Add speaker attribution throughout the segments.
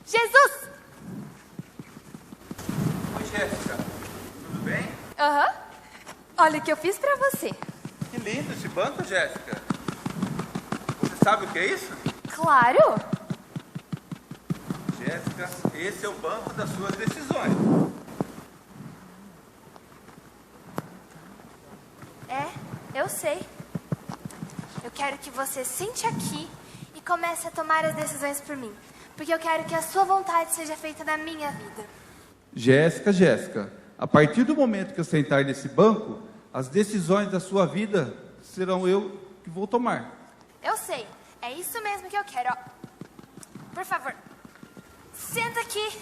Speaker 1: Jesus!
Speaker 2: Oi, Jéssica. Tudo bem?
Speaker 1: Aham. Olha o que eu fiz pra você.
Speaker 2: Que lindo esse banco, Jéssica. Você sabe o que é isso?
Speaker 1: Claro!
Speaker 2: Jéssica, esse é o banco das suas decisões.
Speaker 1: É, eu sei. Eu quero que você sente aqui e comece a tomar as decisões por mim. Porque eu quero que a sua vontade seja feita na minha vida.
Speaker 2: Jéssica, a partir do momento que eu sentar nesse banco, as decisões da sua vida serão eu que vou tomar.
Speaker 1: Eu sei, é isso mesmo que eu quero, ó. Por favor, senta aqui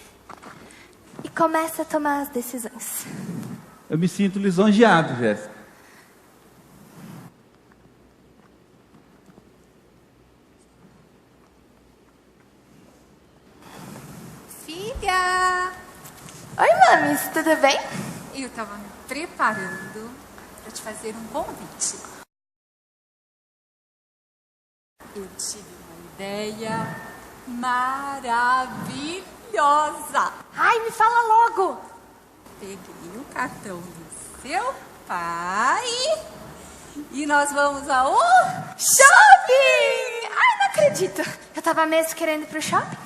Speaker 1: e começa a tomar as decisões.
Speaker 2: Eu me sinto lisonjeado, Jéssica.
Speaker 3: Filha!
Speaker 1: Oi, mames, tudo bem?
Speaker 3: Eu estava me preparando para te fazer um convite. Eu tive uma ideia maravilhosa.
Speaker 1: Ai, me fala logo!
Speaker 3: Peguei o cartão do seu pai e nós vamos ao
Speaker 1: Shopping! Ai, não acredito. Eu tava mesmo querendo ir pro shopping.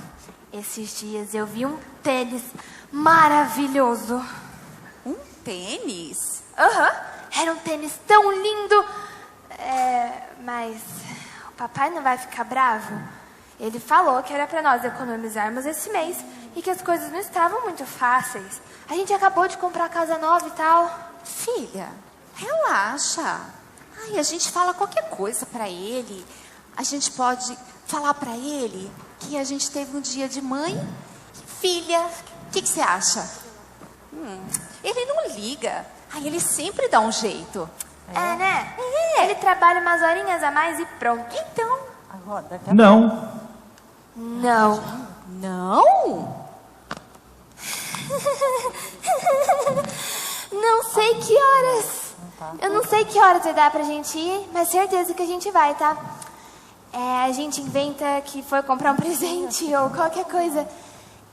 Speaker 1: Esses dias eu vi um tênis maravilhoso.
Speaker 3: um tênis.
Speaker 1: Aham, era um tênis tão lindo. Mas o papai não vai ficar bravo? Ele falou que era pra nós economizarmos esse mês e que as coisas não estavam muito fáceis. A gente acabou de comprar casa nova e tal.
Speaker 3: Filha, relaxa. Ai, a gente fala qualquer coisa pra ele. A gente pode falar pra ele que a gente teve um dia de mãe. Filha, o que você acha? Ele não liga. Ai, ele sempre dá um jeito.
Speaker 1: É, né? Ele trabalha umas horinhas a mais e pronto.
Speaker 3: Então,
Speaker 2: Não.
Speaker 1: Não.
Speaker 3: não?
Speaker 1: Não sei que horas. Eu não sei que horas vai dar pra gente ir, mas certeza que a gente vai, tá? A gente inventa que foi comprar um presente ou qualquer coisa.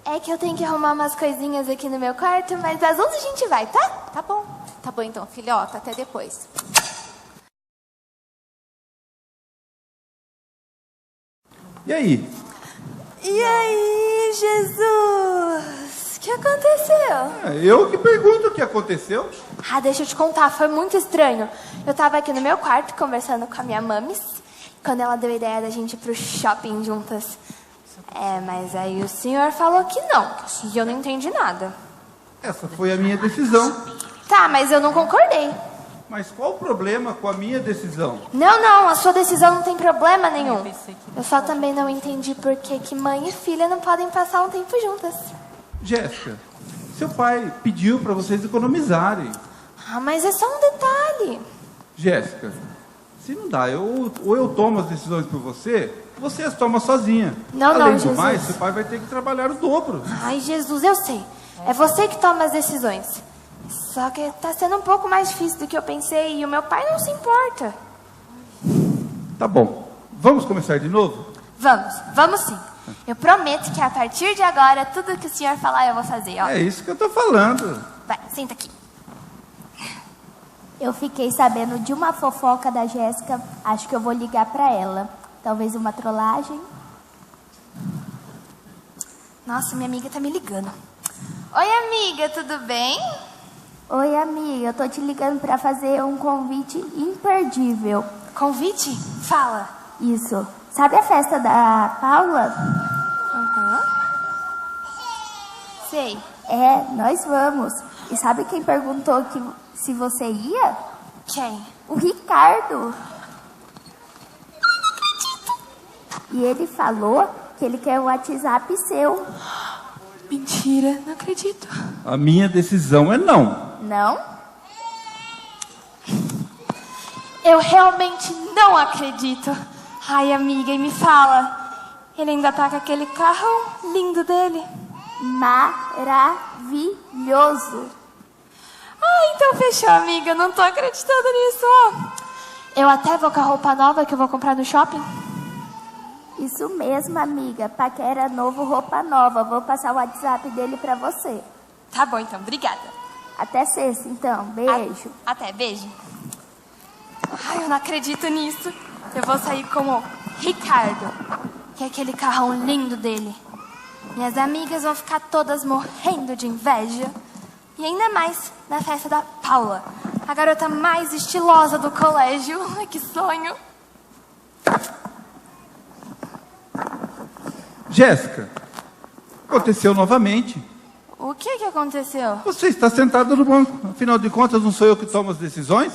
Speaker 1: É que eu tenho que arrumar umas coisinhas aqui no meu quarto, mas às 11 a gente vai, tá?
Speaker 3: Tá bom. Tá bom então, filhota. Até depois.
Speaker 2: E aí?
Speaker 1: E aí, Jesus? O que aconteceu?
Speaker 2: Eu que pergunto o que aconteceu.
Speaker 1: Ah, deixa eu te contar, foi muito estranho. Eu tava aqui no meu quarto conversando com a minha mamis, quando ela deu a ideia da gente ir pro shopping juntas. Mas aí o senhor falou que não, e eu não entendi nada.
Speaker 2: Essa foi a minha decisão.
Speaker 1: Tá, mas eu não concordei.
Speaker 2: Mas qual o problema com a minha decisão?
Speaker 1: Não, a sua decisão não tem problema nenhum. Eu só também não entendi por que mãe e filha não podem passar um tempo juntas.
Speaker 2: Jéssica, seu pai pediu para vocês economizarem.
Speaker 1: Ah, mas é só um detalhe.
Speaker 2: Jéssica, se não dá, ou eu tomo as decisões por você as toma sozinha.
Speaker 1: Não,
Speaker 2: Além do
Speaker 1: Jesus.
Speaker 2: mais, seu pai vai ter que trabalhar o dobro.
Speaker 1: Ai, Jesus, eu sei. É você que toma as decisões. Só que tá sendo um pouco mais difícil do que eu pensei e o meu pai não se importa.
Speaker 2: Tá bom, vamos começar de novo?
Speaker 1: Vamos sim. Eu prometo que a partir de agora, tudo que o senhor falar eu vou fazer, ó.
Speaker 2: É isso que eu tô falando.
Speaker 1: Vai, senta aqui.
Speaker 4: Eu fiquei sabendo de uma fofoca da Jéssica. Acho que eu vou ligar pra ela. Talvez uma trollagem.
Speaker 1: Nossa, minha amiga tá me ligando. Oi, amiga, tudo bem?
Speaker 4: Oi, amiga. Eu tô te ligando pra fazer um convite imperdível.
Speaker 1: Convite? Fala.
Speaker 4: Isso. Sabe a festa da Paula?
Speaker 1: Sei.
Speaker 4: Nós vamos. E sabe quem perguntou se você ia?
Speaker 1: Quem?
Speaker 4: O Ricardo. E ele falou que ele quer um WhatsApp seu.
Speaker 1: Mentira, não acredito.
Speaker 2: A minha decisão é não.
Speaker 4: Não?
Speaker 1: Eu realmente não acredito. Ai, amiga, e me fala. Ele ainda tá com aquele carro lindo dele.
Speaker 4: Maravilhoso.
Speaker 1: Ah, então fechou, amiga. Eu não tô acreditando nisso, ó. Eu até vou com a roupa nova que eu vou comprar no shopping.
Speaker 4: Isso mesmo, amiga. Paquera novo, roupa nova. Vou passar o WhatsApp dele pra você.
Speaker 1: Tá bom, então. Obrigada.
Speaker 4: Até sexta, então. Beijo.
Speaker 1: Até, beijo. Ai, eu não acredito nisso. Eu vou sair como Ricardo, que é aquele carrão lindo dele. Minhas amigas vão ficar todas morrendo de inveja. E ainda mais na festa da Paula, a garota mais estilosa do colégio. Ai, que sonho.
Speaker 2: Jéssica, aconteceu novamente.
Speaker 1: O que aconteceu?
Speaker 2: Você está sentada no banco. Afinal de contas, não sou eu que tomo as decisões?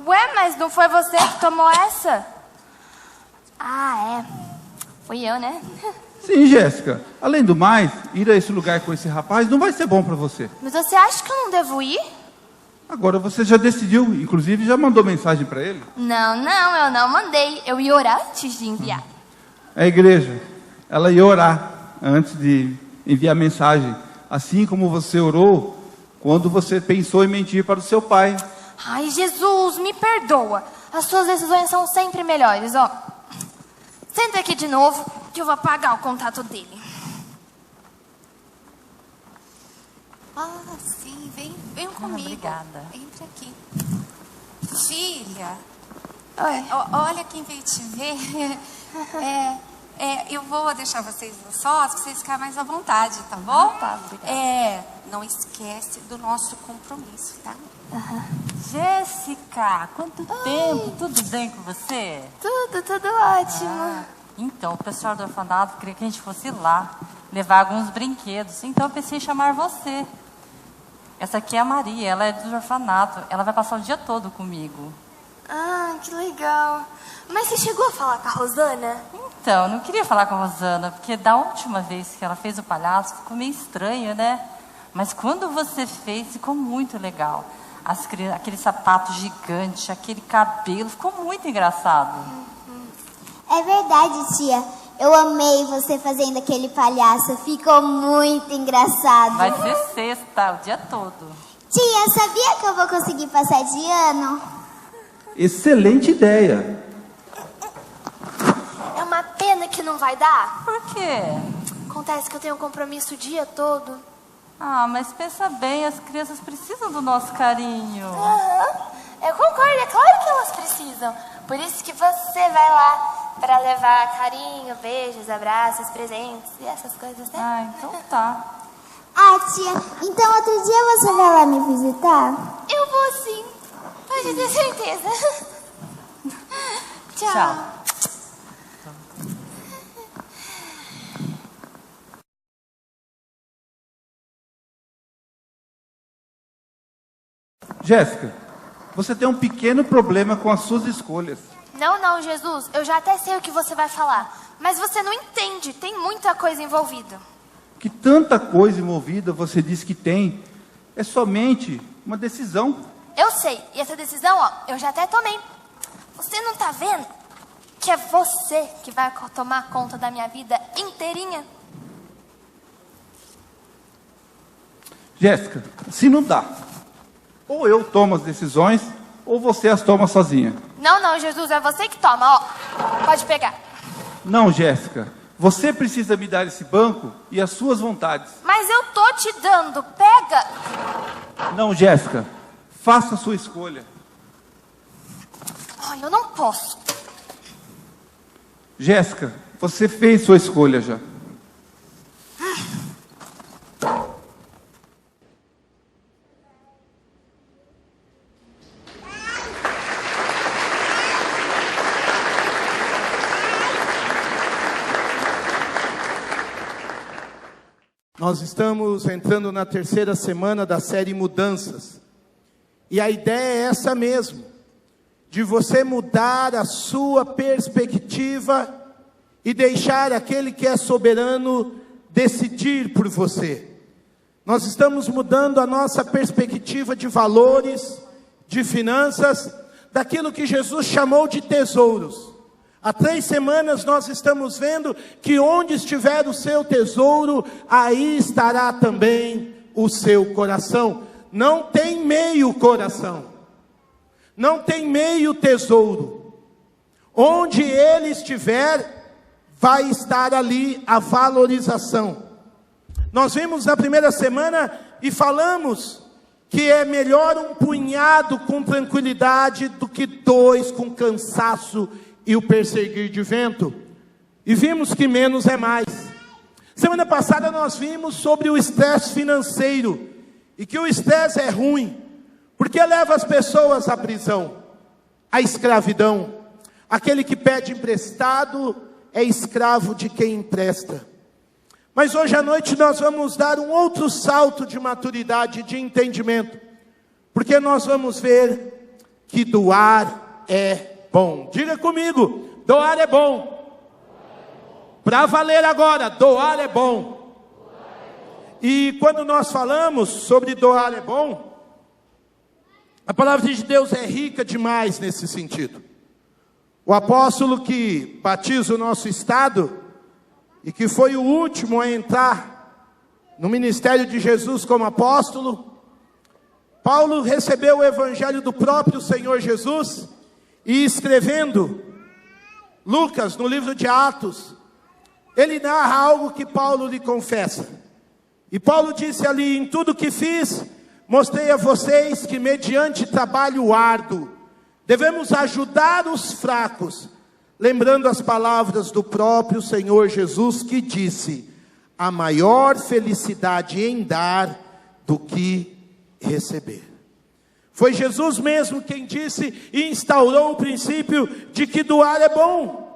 Speaker 1: Ué, mas não foi você que tomou essa? Ah, é. Fui eu, né?
Speaker 2: Sim, Jéssica. Além do mais, ir a esse lugar com esse rapaz não vai ser bom para você.
Speaker 1: Mas você acha que eu não devo ir?
Speaker 2: Agora você já decidiu, inclusive já mandou mensagem para ele?
Speaker 1: Não, eu não mandei. Eu ia orar antes de enviar.
Speaker 2: A igreja, ela ia orar antes de enviar mensagem. Assim como você orou quando você pensou em mentir para o seu pai.
Speaker 1: Ai, Jesus, me perdoa. As suas decisões são sempre melhores, ó. Senta aqui de novo, que eu vou apagar o contato dele.
Speaker 3: Ah, sim, vem comigo.
Speaker 5: Obrigada.
Speaker 3: Entra aqui. Filha,
Speaker 1: Oi.
Speaker 3: olha quem veio te ver. Eu vou deixar vocês sós para vocês ficarem mais à vontade, tá bom?
Speaker 1: Tá, obrigada.
Speaker 3: Não esquece do nosso compromisso, tá?
Speaker 5: Jéssica, quanto tempo? Tudo bem com você?
Speaker 1: Tudo ótimo.
Speaker 5: Então, o pessoal do orfanato queria que a gente fosse lá, levar alguns brinquedos. Então, eu pensei em chamar você. Essa aqui é a Maria, ela é do orfanato. Ela vai passar o dia todo comigo.
Speaker 1: Ah, que legal. Mas você chegou a falar com a Rosana?
Speaker 5: Então, eu não queria falar com a Rosana, porque da última vez que ela fez o palhaço, ficou meio estranho, né? Mas quando você fez, ficou muito legal. Aquele sapato gigante, aquele cabelo, ficou muito engraçado.
Speaker 6: É verdade, tia. Eu amei você fazendo aquele palhaço. Ficou muito engraçado.
Speaker 5: Vai ser sexta, o dia todo.
Speaker 6: Tia, sabia que eu vou conseguir passar de ano?
Speaker 2: Excelente ideia.
Speaker 1: É uma pena que não vai dar.
Speaker 5: Por quê?
Speaker 1: Acontece que eu tenho um compromisso o dia todo.
Speaker 5: Ah, mas pensa bem, as crianças precisam do nosso carinho.
Speaker 1: Eu concordo, é claro que elas precisam. Por isso que você vai lá para levar carinho, beijos, abraços, presentes e essas coisas, né?
Speaker 5: Ah, então tá.
Speaker 6: Ah, tia, então outro dia você vai lá me visitar?
Speaker 1: Eu vou sim. Pode ter certeza. Tchau.
Speaker 5: Tchau.
Speaker 2: Jéssica, você tem um pequeno problema com as suas escolhas.
Speaker 1: Não, Jesus, eu já até sei o que você vai falar. Mas você não entende, tem muita coisa envolvida.
Speaker 2: Que tanta coisa envolvida você diz que tem, é somente uma decisão.
Speaker 1: Eu sei, e essa decisão, ó, eu já até tomei. Você não tá vendo que é você que vai tomar conta da minha vida inteirinha?
Speaker 2: Jéssica, se não dá. Ou eu tomo as decisões, ou você as toma sozinha.
Speaker 1: Não, Jesus, é você que toma, ó. Pode pegar.
Speaker 2: Não, Jéssica. Você precisa me dar esse banco e as suas vontades.
Speaker 1: Mas eu tô te dando, pega.
Speaker 2: Não, Jéssica. Faça a sua escolha.
Speaker 1: Ai, eu não posso.
Speaker 2: Jéssica, você fez sua escolha já.
Speaker 7: Nós estamos entrando na terceira semana da série Mudanças. E a ideia é essa mesmo, de você mudar a sua perspectiva e deixar aquele que é soberano decidir por você. Nós estamos mudando a nossa perspectiva de valores, de finanças, daquilo que Jesus chamou de tesouros. Há 3 semanas nós estamos vendo que onde estiver o seu tesouro, aí estará também o seu coração. Não tem meio coração, não tem meio tesouro. Onde ele estiver, vai estar ali a valorização. Nós vimos na primeira semana e falamos que é melhor um punhado com tranquilidade do que dois com cansaço e o perseguir de vento. E vimos que menos é mais. Semana passada nós vimos sobre o estresse financeiro e que o estresse é ruim, porque leva as pessoas à prisão, à escravidão. Aquele que pede emprestado é escravo de quem empresta. Mas hoje à noite nós vamos dar um outro salto de maturidade, de entendimento, porque nós vamos ver que doar é bom. Diga comigo, doar é bom. Para valer agora, doar é bom. E quando nós falamos sobre doar é bom, a palavra de Deus é rica demais nesse sentido. O apóstolo que batiza o nosso estado, e que foi o último a entrar no ministério de Jesus como apóstolo, Paulo recebeu o evangelho do próprio Senhor Jesus, e escrevendo Lucas, no livro de Atos, ele narra algo que Paulo lhe confessa. E Paulo disse ali: em tudo que fiz, mostrei a vocês que mediante trabalho árduo, devemos ajudar os fracos, lembrando as palavras do próprio Senhor Jesus, que disse: há maior felicidade em dar do que receber. Foi Jesus mesmo quem disse e instaurou o princípio de que doar é bom.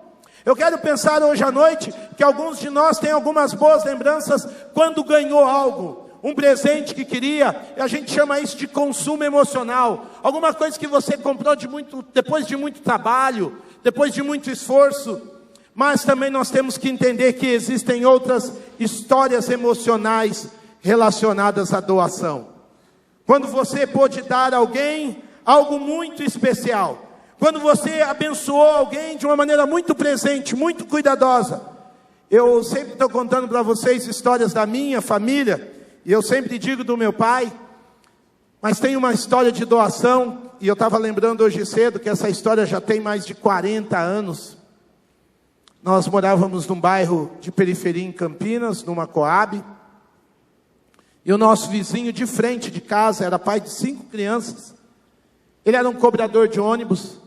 Speaker 7: Eu quero pensar hoje à noite que alguns de nós têm algumas boas lembranças quando ganhou algo, um presente que queria, e a gente chama isso de consumo emocional. Alguma coisa que você comprou depois de muito trabalho, depois de muito esforço. Mas também nós temos que entender que existem outras histórias emocionais relacionadas à doação. Quando você pôde dar a alguém algo muito especial, quando você abençoou alguém de uma maneira muito presente, muito cuidadosa. Eu sempre estou contando para vocês histórias da minha família, e eu sempre digo do meu pai, mas tem uma história de doação, e eu estava lembrando hoje cedo que essa história já tem mais de 40 anos. Nós morávamos num bairro de periferia em Campinas, numa Coab, e o nosso vizinho de frente de casa era pai de 5 crianças. Ele era um cobrador de ônibus,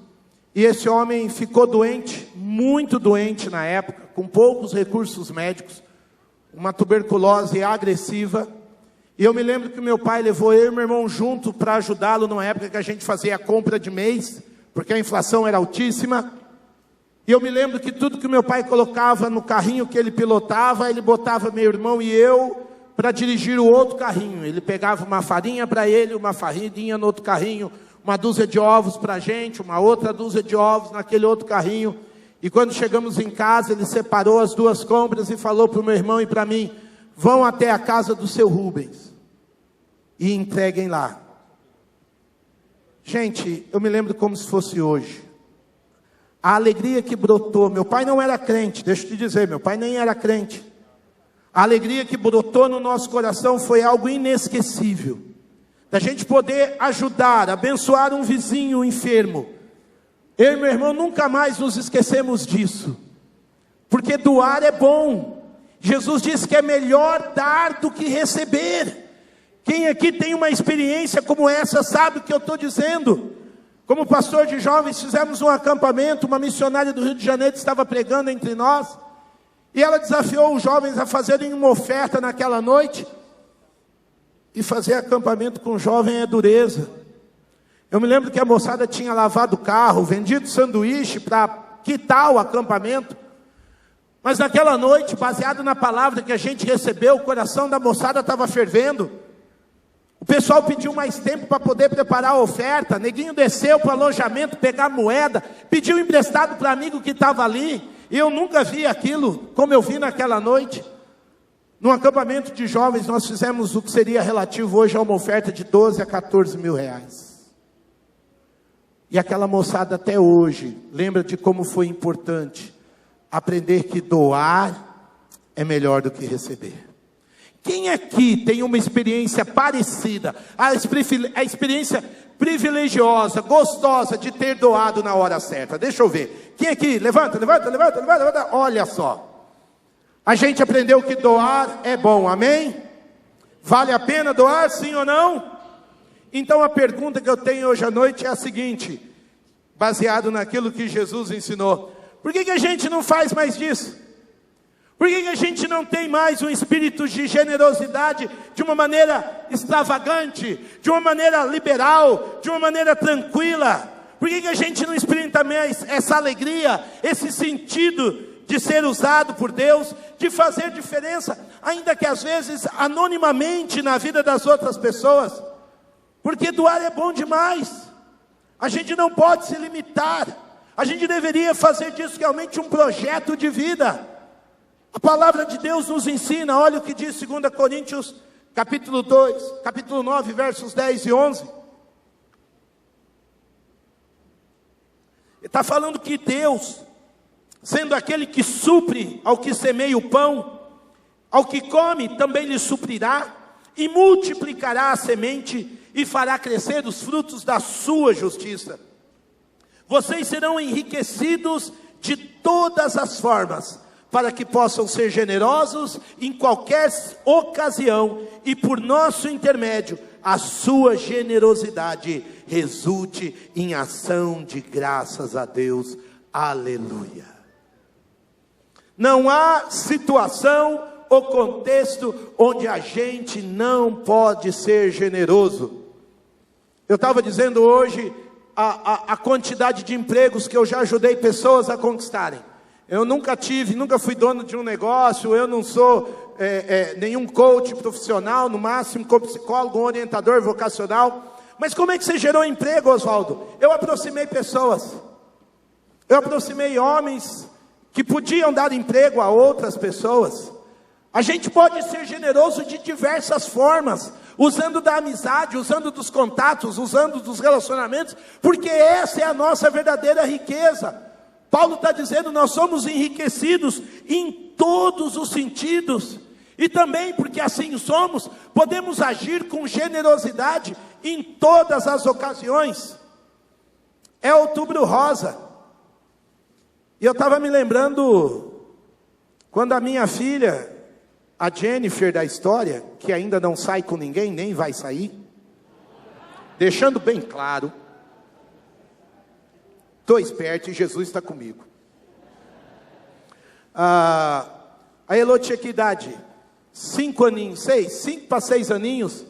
Speaker 7: e esse homem ficou doente, muito doente na época, com poucos recursos médicos, uma tuberculose agressiva. E eu me lembro que meu pai levou eu e meu irmão junto para ajudá-lo numa época que a gente fazia a compra de mês, porque a inflação era altíssima. E eu me lembro que tudo que meu pai colocava no carrinho que ele pilotava, ele botava meu irmão e eu para dirigir o outro carrinho. Ele pegava uma farinha para ele, uma farinha no outro carrinho, uma dúzia de ovos para a gente, uma outra dúzia de ovos naquele outro carrinho. E quando chegamos em casa, ele separou as duas compras e falou para o meu irmão e para mim: vão até a casa do seu Rubens e entreguem lá. Gente, eu me lembro como se fosse hoje. A alegria que brotou. Meu pai não era crente, deixa eu te dizer, meu pai nem era crente. A alegria que brotou no nosso coração foi algo inesquecível. Da gente poder ajudar, abençoar um vizinho enfermo. Eu e meu irmão nunca mais nos esquecemos disso. Porque doar é bom. Jesus disse que é melhor dar do que receber. Quem aqui tem uma experiência como essa sabe o que eu estou dizendo. Como pastor de jovens, fizemos um acampamento, uma missionária do Rio de Janeiro estava pregando entre nós, e ela desafiou os jovens a fazerem uma oferta naquela noite. E fazer acampamento com jovem é dureza. Eu me lembro que a moçada tinha lavado o carro, vendido sanduíche para quitar o acampamento. Mas naquela noite, baseado na palavra que a gente recebeu, o coração da moçada estava fervendo. O pessoal pediu mais tempo para poder preparar a oferta. Neguinho desceu para o alojamento, pegar moeda, pediu emprestado para amigo que estava ali. E eu nunca vi aquilo como eu vi naquela noite. No acampamento de jovens, nós fizemos o que seria relativo hoje a uma oferta de 12 a 14 mil reais. E aquela moçada até hoje lembra de como foi importante aprender que doar é melhor do que receber. Quem aqui tem uma experiência parecida, a experiência privilegiosa, gostosa de ter doado na hora certa? Deixa eu ver. Quem aqui? Levanta. Olha só. A gente aprendeu que doar é bom, amém? Vale a pena doar, sim ou não? Então a pergunta que eu tenho hoje à noite é a seguinte, baseado naquilo que Jesus ensinou. Por que a gente não faz mais disso? Por que a gente não tem mais um espírito de generosidade de uma maneira extravagante, de uma maneira liberal, de uma maneira tranquila? Por que a gente não experimenta mais essa alegria, esse sentido de ser usado por Deus, de fazer diferença, ainda que às vezes anonimamente na vida das outras pessoas? Porque doar é bom demais. A gente não pode se limitar. A gente deveria fazer disso realmente um projeto de vida. A palavra de Deus nos ensina, olha o que diz 2 Coríntios, capítulo 9, versos 10 e 11. Ele está falando que Deus, sendo aquele que supre ao que semeia o pão, ao que come também lhe suprirá, e multiplicará a semente, e fará crescer os frutos da sua justiça. Vocês serão enriquecidos de todas as formas, para que possam ser generosos em qualquer ocasião, e por nosso intermédio, a sua generosidade resulte em ação de graças a Deus. Aleluia. Não há situação ou contexto onde a gente não pode ser generoso. Eu estava dizendo hoje a quantidade de empregos que eu já ajudei pessoas a conquistarem. Eu nunca fui dono de um negócio, eu não sou nenhum coach profissional, no máximo como psicólogo, um orientador vocacional. Mas como é que você gerou emprego, Oswaldo? Eu aproximei pessoas, eu aproximei homens que podiam dar emprego a outras pessoas. A gente pode ser generoso de diversas formas, usando da amizade, usando dos contatos, usando dos relacionamentos, porque essa é a nossa verdadeira riqueza. Paulo está dizendo, nós somos enriquecidos em todos os sentidos, e também porque assim somos, podemos agir com generosidade em todas as ocasiões. É Outubro Rosa, e eu estava me lembrando, quando a minha filha, a Jennifer da história, que ainda não sai com ninguém, nem vai sair, deixando bem claro, estou esperto e Jesus está comigo. A Elô tinha que idade? 5 para 6 aninhos.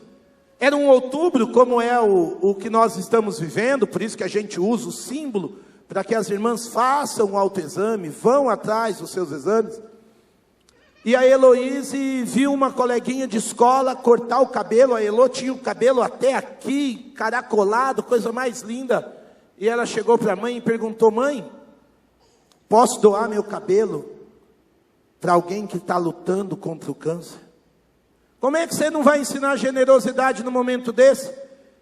Speaker 7: Era um outubro, como é o que nós estamos vivendo, por isso que a gente usa o símbolo, para que as irmãs façam o autoexame, vão atrás dos seus exames. E a Heloíse viu uma coleguinha de escola cortar o cabelo. A Elô tinha o cabelo até aqui, caracolado, coisa mais linda. E ela chegou para a mãe e perguntou, mãe, posso doar meu cabelo para alguém que está lutando contra o câncer? Como é que você não vai ensinar generosidade no momento desse?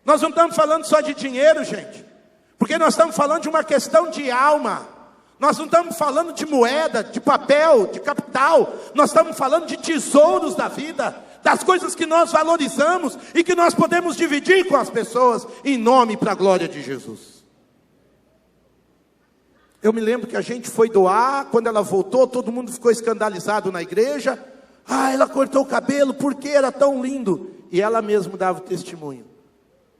Speaker 7: Nós não estamos falando só de dinheiro, gente, porque nós estamos falando de uma questão de alma. Nós não estamos falando de moeda, de papel, de capital. Nós estamos falando de tesouros da vida, das coisas que nós valorizamos e que nós podemos dividir com as pessoas, em nome e para a glória de Jesus. Eu me lembro que a gente foi doar, quando ela voltou, todo mundo ficou escandalizado na igreja. Ela cortou o cabelo, porque era tão lindo. E ela mesma dava o testemunho.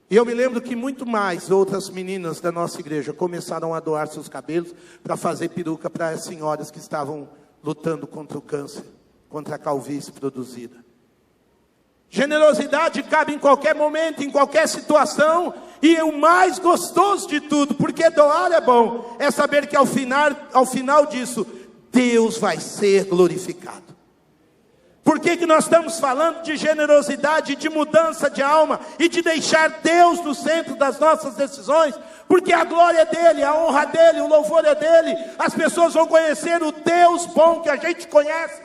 Speaker 7: E eu me lembro que muito mais outras meninas da nossa igreja começaram a doar seus cabelos para fazer peruca para as senhoras que estavam lutando contra o câncer, contra a calvície produzida. Generosidade cabe em qualquer momento, em qualquer situação, e o mais gostoso de tudo, porque doar é bom, é saber que ao final disso, Deus vai ser glorificado. Por que nós estamos falando de generosidade, de mudança de alma, e de deixar Deus no centro das nossas decisões? Porque a glória é dele, a honra dele, o louvor é dele, as pessoas vão conhecer o Deus bom que a gente conhece.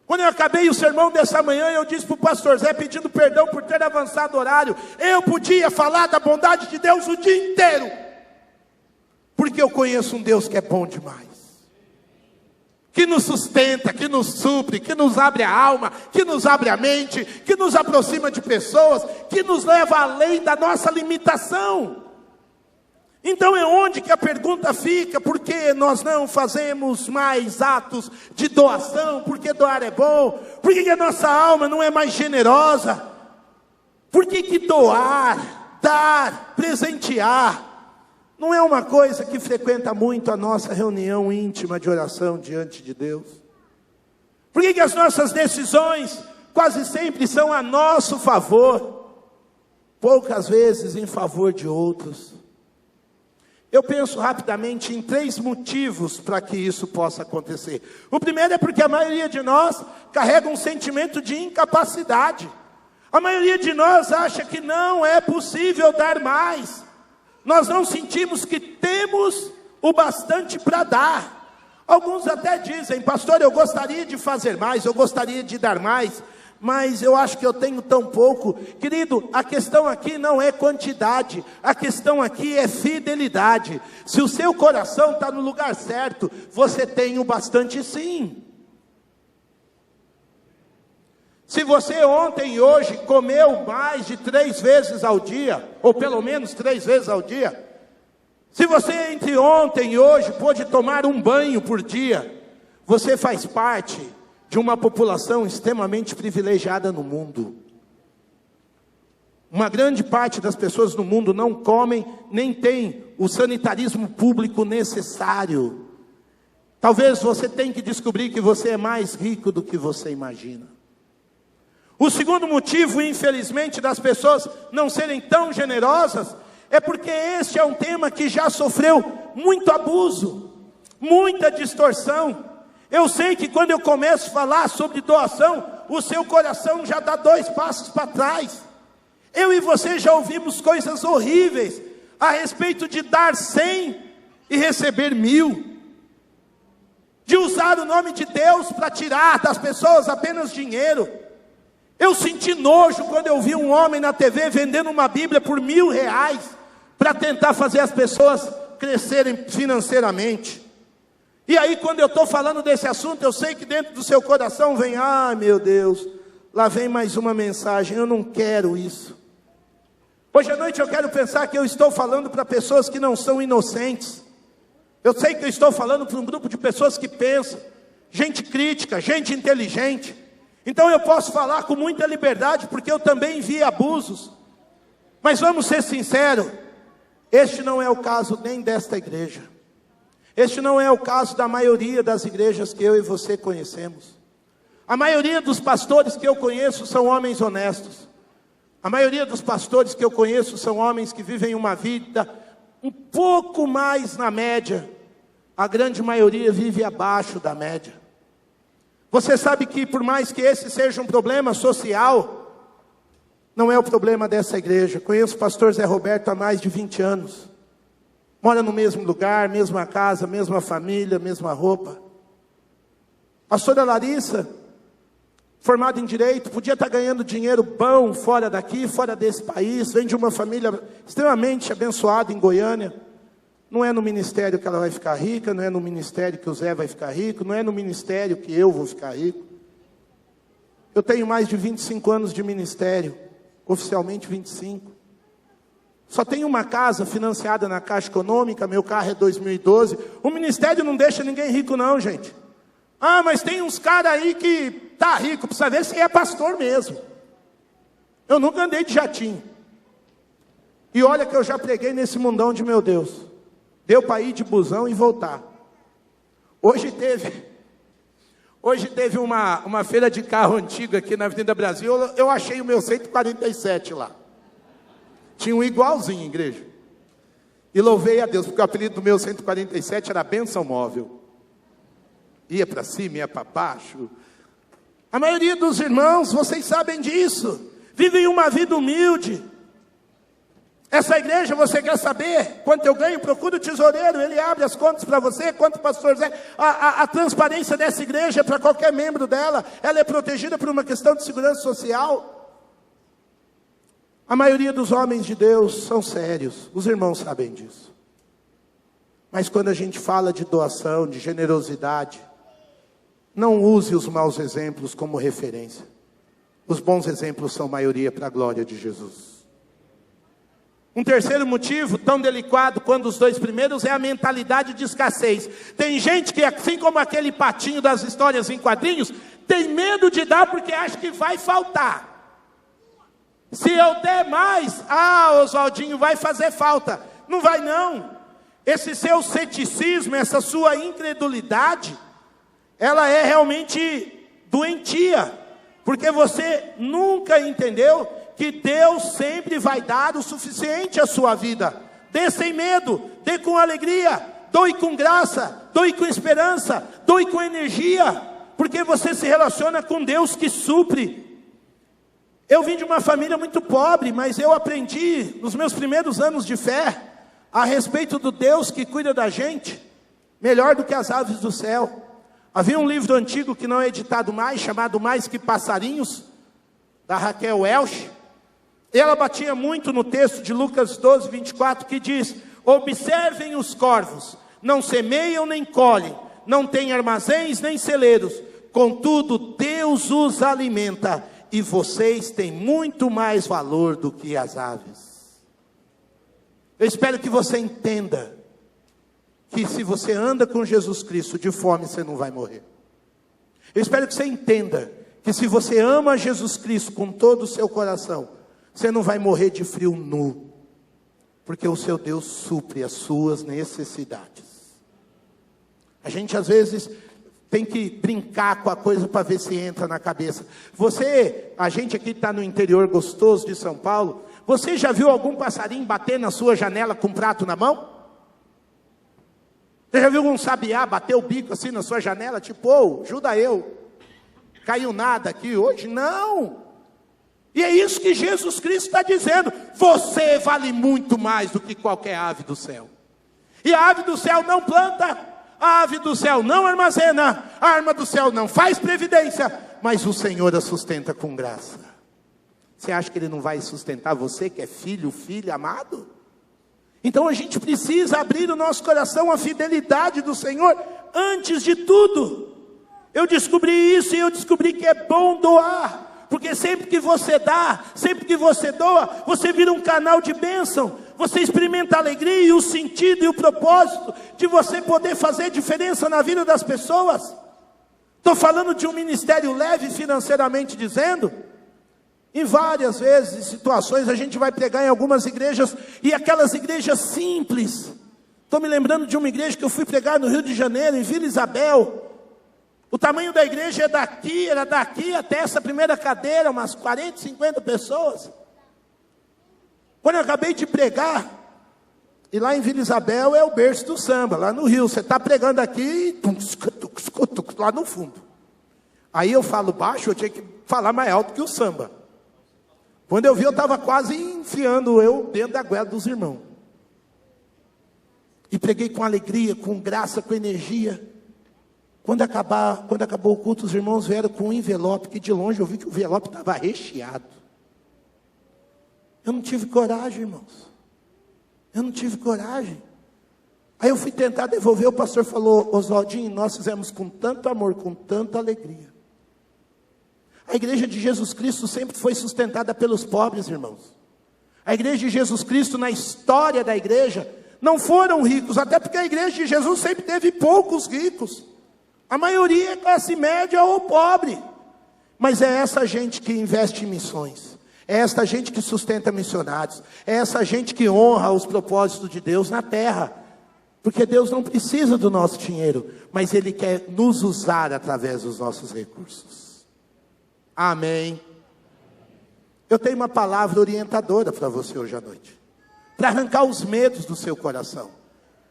Speaker 7: Quando eu acabei o sermão dessa manhã, eu disse para o pastor Zé, pedindo perdão por ter avançado o horário, eu podia falar da bondade de Deus o dia inteiro, porque eu conheço um Deus que é bom demais, que nos sustenta, que nos supre, que nos abre a alma, que nos abre a mente, que nos aproxima de pessoas, que nos leva além da nossa limitação. Então é onde que a pergunta fica: por que nós não fazemos mais atos de doação? Por que doar é bom? Por que a nossa alma não é mais generosa? Por que doar, dar, presentear não é uma coisa que frequenta muito a nossa reunião íntima de oração diante de Deus? Por que as nossas decisões quase sempre são a nosso favor, poucas vezes em favor de outros? Eu penso rapidamente em 3 motivos para que isso possa acontecer. O primeiro é porque a maioria de nós carrega um sentimento de incapacidade. A maioria de nós acha que não é possível dar mais. Nós não sentimos que temos o bastante para dar. Alguns até dizem: pastor, eu gostaria de fazer mais, eu gostaria de dar mais, mas eu acho que eu tenho tão pouco. Querido, a questão aqui não é quantidade, a questão aqui é fidelidade. Se o seu coração está no lugar certo, você tem o bastante sim. Se você ontem e hoje comeu mais de 3 vezes ao dia, ou pelo menos 3 vezes ao dia, se você entre ontem e hoje pôde tomar um banho por dia, você faz parte de uma população extremamente privilegiada no mundo. Uma grande parte das pessoas no mundo não comem, nem tem o sanitarismo público necessário. Talvez você tenha que descobrir que você é mais rico do que você imagina. O segundo motivo, infelizmente, das pessoas não serem tão generosas, é porque este é um tema que já sofreu muito abuso, muita distorção. Eu sei que quando eu começo a falar sobre doação, o seu coração já dá 2 passos para trás. Eu e você já ouvimos coisas horríveis a respeito de dar 100 e receber 1000. De usar o nome de Deus para tirar das pessoas apenas dinheiro. Eu senti nojo quando eu vi um homem na TV vendendo uma Bíblia por R$1.000 para tentar fazer as pessoas crescerem financeiramente. E aí, quando eu estou falando desse assunto, eu sei que dentro do seu coração vem: ah, meu Deus, lá vem mais uma mensagem, eu não quero isso. Hoje à noite eu quero pensar que eu estou falando para pessoas que não são inocentes. Eu sei que eu estou falando para um grupo de pessoas que pensam, gente crítica, gente inteligente. Então eu posso falar com muita liberdade, porque eu também vi abusos. Mas vamos ser sinceros, este não é o caso nem desta igreja. Este não é o caso da maioria das igrejas que eu e você conhecemos. A maioria dos pastores que eu conheço são homens honestos. A maioria dos pastores que eu conheço são homens que vivem uma vida um pouco mais na média. A grande maioria vive abaixo da média. Você sabe que por mais que esse seja um problema social, não é o problema dessa igreja. Conheço o pastor Zé Roberto há mais de 20 anos. Mora no mesmo lugar, mesma casa, mesma família, mesma roupa. Pastora Larissa, formada em Direito, podia estar ganhando dinheiro bom fora daqui, fora desse país. Vem de uma família extremamente abençoada em Goiânia. Não é no ministério que ela vai ficar rica, não é no ministério que o Zé vai ficar rico, não é no ministério que eu vou ficar rico. Eu tenho mais de 25 anos de ministério, oficialmente 25. Só tenho uma casa financiada na Caixa Econômica, meu carro é 2012. O ministério não deixa ninguém rico não, gente. Ah, mas tem uns caras aí que tá rico, precisa ver se é pastor mesmo. Eu nunca andei de jatinho. E olha que eu já preguei nesse mundão de meu Deus. Deu para ir de busão e voltar. Hoje teve uma feira de carro antigo aqui na Avenida Brasil. Eu achei o meu 147 lá. Tinha um igualzinho, igreja. E louvei a Deus, porque o apelido do meu 147 era Bênção Móvel. Ia para cima, ia para baixo. A maioria dos irmãos, vocês sabem disso, vivem uma vida humilde. Essa igreja, você quer saber quanto eu ganho? Procura o tesoureiro, ele abre as contas para você. Quanto o pastor Zé, a transparência dessa igreja é para qualquer membro dela. Ela é protegida por uma questão de segurança social. A maioria dos homens de Deus são sérios, os irmãos sabem disso. Mas quando a gente fala de doação, de generosidade, não use os maus exemplos como referência. Os bons exemplos são maioria para a glória de Jesus. Um terceiro motivo, tão delicado quanto os dois primeiros, é a mentalidade de escassez. Tem gente que, assim como aquele patinho das histórias em quadrinhos, tem medo de dar porque acha que vai faltar. Se eu der mais, Oswaldinho, vai fazer falta. Não vai não. Esse seu ceticismo, essa sua incredulidade, ela é realmente doentia. Porque você nunca entendeu que Deus sempre vai dar o suficiente à sua vida. Dê sem medo, dê com alegria, doe com graça, doe com esperança, doe com energia, porque você se relaciona com Deus que supre. Eu vim de uma família muito pobre, mas eu aprendi nos meus primeiros anos de fé a respeito do Deus que cuida da gente, melhor do que as aves do céu. Havia um livro antigo que não é editado mais, chamado Mais Que Passarinhos, da Raquel Welch. Ela batia muito no texto de Lucas 12, 24, que diz: observem os corvos, não semeiam nem colhem, não têm armazéns nem celeiros, contudo Deus os alimenta, e vocês têm muito mais valor do que as aves. Eu espero que você entenda que se você anda com Jesus Cristo, de fome você não vai morrer. Eu espero que você entenda que se você ama Jesus Cristo com todo o seu coração, você não vai morrer de frio nu, porque o seu Deus supre as suas necessidades. A gente às vezes tem que brincar com a coisa para ver se entra na cabeça. A gente aqui está no interior gostoso de São Paulo, você já viu algum passarinho bater na sua janela com um prato na mão? Você já viu um sabiá bater o bico assim na sua janela, tipo, ajuda eu, caiu nada aqui hoje? Não! E é isso que Jesus Cristo está dizendo: você vale muito mais do que qualquer ave do céu. E a ave do céu não planta, a ave do céu não armazena, a arma do céu não faz previdência, mas o Senhor a sustenta com graça. Você acha que Ele não vai sustentar você que é filho, filha amado? Então a gente precisa abrir o nosso coração à fidelidade do Senhor antes de tudo. Eu descobri isso e eu descobri que é bom doar. Porque sempre que você dá, sempre que você doa, você vira um canal de bênção. Você experimenta a alegria e o sentido e o propósito de você poder fazer diferença na vida das pessoas. Estou falando de um ministério leve financeiramente dizendo. Em várias vezes, situações, a gente vai pregar em algumas igrejas, e aquelas igrejas simples. Estou me lembrando de uma igreja que eu fui pregar no Rio de Janeiro, em Vila Isabel. O tamanho da igreja era daqui até essa primeira cadeira, umas 40, 50 pessoas. Quando eu acabei de pregar, e lá em Vila Isabel é o berço do samba, lá no Rio. Você está pregando aqui, lá no fundo. Aí eu falo baixo, eu tinha que falar mais alto que o samba. Quando eu vi, eu estava quase enfiando eu dentro da goela dos irmãos. E preguei com alegria, com graça, com energia. Quando acabou o culto, os irmãos vieram com um envelope, que de longe eu vi que o envelope estava recheado. Eu não tive coragem, irmãos. Eu não tive coragem. Aí eu fui tentar devolver, o pastor falou: Oswaldinho, nós fizemos com tanto amor, com tanta alegria. A igreja de Jesus Cristo sempre foi sustentada pelos pobres, irmãos. A igreja de Jesus Cristo, na história da igreja, não foram ricos, até porque a igreja de Jesus sempre teve poucos ricos. A maioria é classe média ou pobre. Mas é essa gente que investe em missões. É essa gente que sustenta missionários. É essa gente que honra os propósitos de Deus na terra. Porque Deus não precisa do nosso dinheiro, mas Ele quer nos usar através dos nossos recursos. Amém. Eu tenho uma palavra orientadora para você hoje à noite. Para arrancar os medos do seu coração.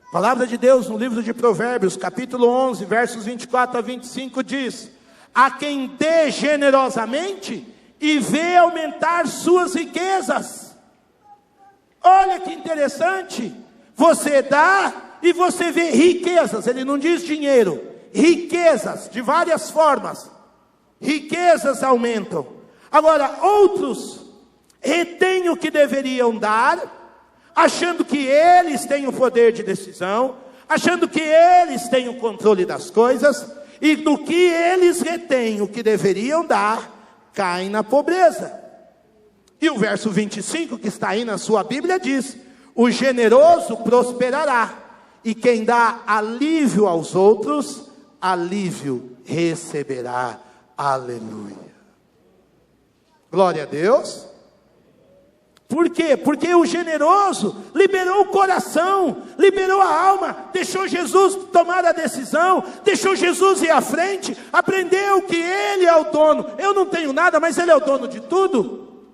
Speaker 7: A palavra de Deus no livro de Provérbios, capítulo 11, versos 24 a 25 diz: a quem dê generosamente e vê aumentar suas riquezas. Olha que interessante. Você dá e você vê riquezas. Ele não diz dinheiro. Riquezas de várias formas. Riquezas aumentam. Agora outros retêm o que deveriam dar, achando que eles têm o poder de decisão, achando que eles têm o controle das coisas, e do que eles retêm o que deveriam dar, caem na pobreza. E o verso 25, que está aí na sua Bíblia, diz: o generoso prosperará, e quem dá alívio aos outros, alívio receberá. Aleluia. Glória a Deus. Por quê? Porque o generoso liberou o coração, liberou a alma, deixou Jesus tomar a decisão, deixou Jesus ir à frente, aprendeu que Ele é o dono. Eu não tenho nada, mas Ele é o dono de tudo,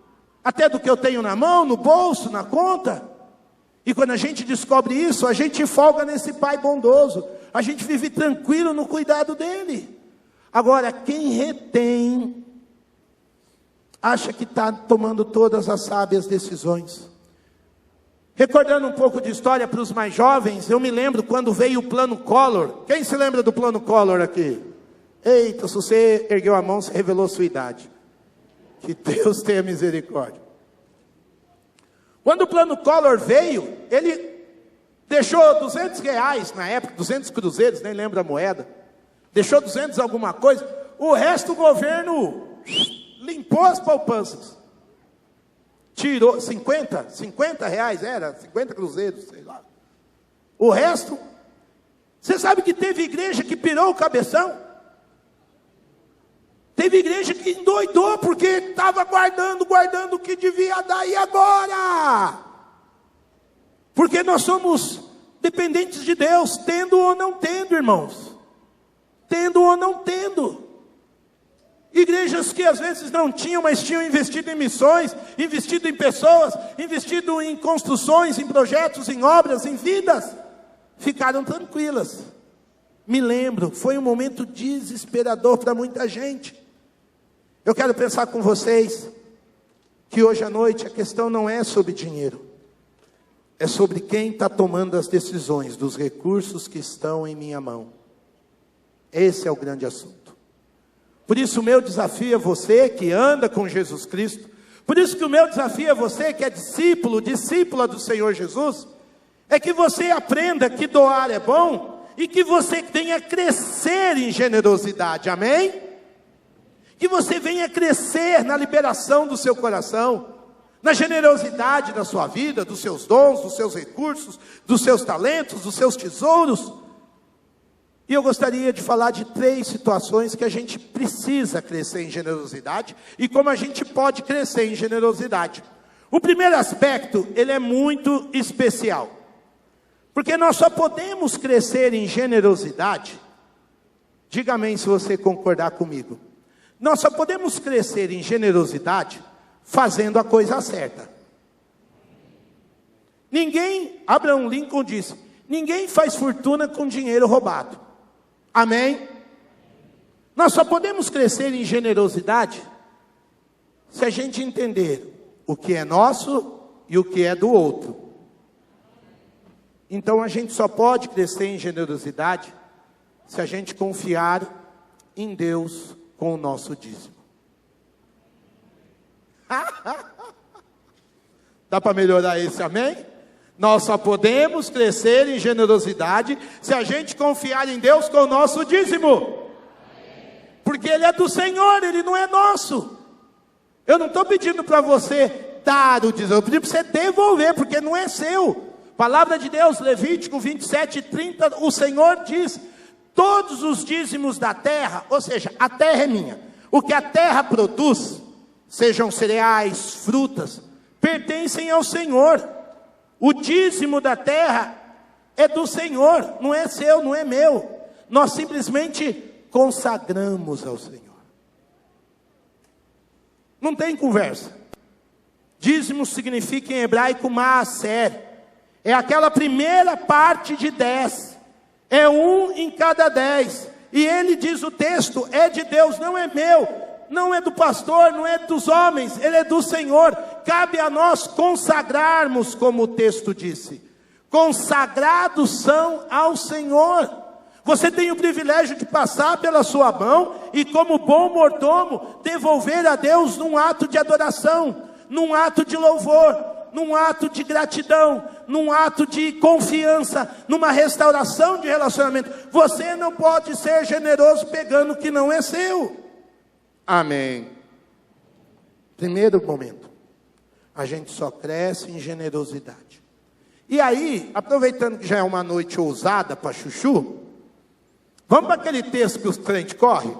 Speaker 7: até do que eu tenho na mão, no bolso, na conta. E quando a gente descobre isso, a gente folga nesse Pai bondoso, a gente vive tranquilo no cuidado dEle. Agora, quem retém, acha que está tomando todas as sábias decisões. Recordando um pouco de história para os mais jovens, eu me lembro quando veio o Plano Collor. Quem se lembra do Plano Collor aqui? Eita, se você ergueu a mão, você revelou sua idade. Que Deus tenha misericórdia. Quando o Plano Collor veio, ele deixou R$200 na época, 200 cruzeiros, nem lembro a moeda. Deixou 200 alguma coisa. O resto o governo limpou as poupanças. Tirou 50 reais, era 50 cruzeiros, sei lá. O resto, você sabe que teve igreja que pirou o cabeção? Teve igreja que endoidou porque estava guardando o que devia dar. E agora? Porque nós somos dependentes de Deus, tendo ou não tendo, irmãos. Tendo ou não tendo. Igrejas que às vezes não tinham, mas tinham investido em missões, investido em pessoas, investido em construções, em projetos, em obras, em vidas, ficaram tranquilas. Me lembro, foi um momento desesperador para muita gente. Eu quero pensar com vocês que hoje à noite a questão não é sobre dinheiro, é sobre quem está tomando as decisões dos recursos que estão em minha mão. Esse é o grande assunto. Por isso o meu desafio é você que anda com Jesus Cristo, por isso que o meu desafio é você que é discípula do Senhor Jesus, é que você aprenda que doar é bom, e que você venha crescer em generosidade, amém? Que você venha crescer na liberação do seu coração, na generosidade da sua vida, dos seus dons, dos seus recursos, dos seus talentos, dos seus tesouros. E eu gostaria de falar de 3 situações que a gente precisa crescer em generosidade, e como a gente pode crescer em generosidade. O primeiro aspecto, ele é muito especial, porque nós só podemos crescer em generosidade, diga amém se você concordar comigo, nós só podemos crescer em generosidade fazendo a coisa certa. Abraham Lincoln disse, ninguém faz fortuna com dinheiro roubado. Amém? Nós só podemos crescer em generosidade se a gente entender o que é nosso e o que é do outro. Então a gente só pode crescer em generosidade se a gente confiar em Deus com o nosso dízimo. Dá para melhorar esse amém? Nós só podemos crescer em generosidade se a gente confiar em Deus com o nosso dízimo. Porque Ele é do Senhor, Ele não é nosso. Eu não estou pedindo para você dar o dízimo, eu pedi para você devolver, porque não é seu. Palavra de Deus, Levítico 27:30, o Senhor diz, todos os dízimos da terra, ou seja, a terra é minha. O que a terra produz, sejam cereais, frutas, pertencem ao Senhor. O dízimo da terra é do Senhor, não é seu, não é meu. Nós simplesmente consagramos ao Senhor. Não tem conversa. Dízimo significa em hebraico maaser. É aquela primeira parte de 10. É 1 em cada 10. E ele diz o texto, é de Deus, não é meu. Não é do pastor, não é dos homens, ele é do Senhor. Cabe a nós consagrarmos, como o texto disse. Consagrados são ao Senhor. Você tem o privilégio de passar pela sua mão e, como bom mordomo, devolver a Deus num ato de adoração, num ato de louvor. num ato de gratidão, num ato de confiança, numa restauração de relacionamento. Você não pode ser generoso pegando o que não é seu. Amém. Primeiro momento, a gente só cresce em generosidade. E aí, aproveitando que já é uma noite ousada para chuchu, vamos para aquele texto que os crentes correm?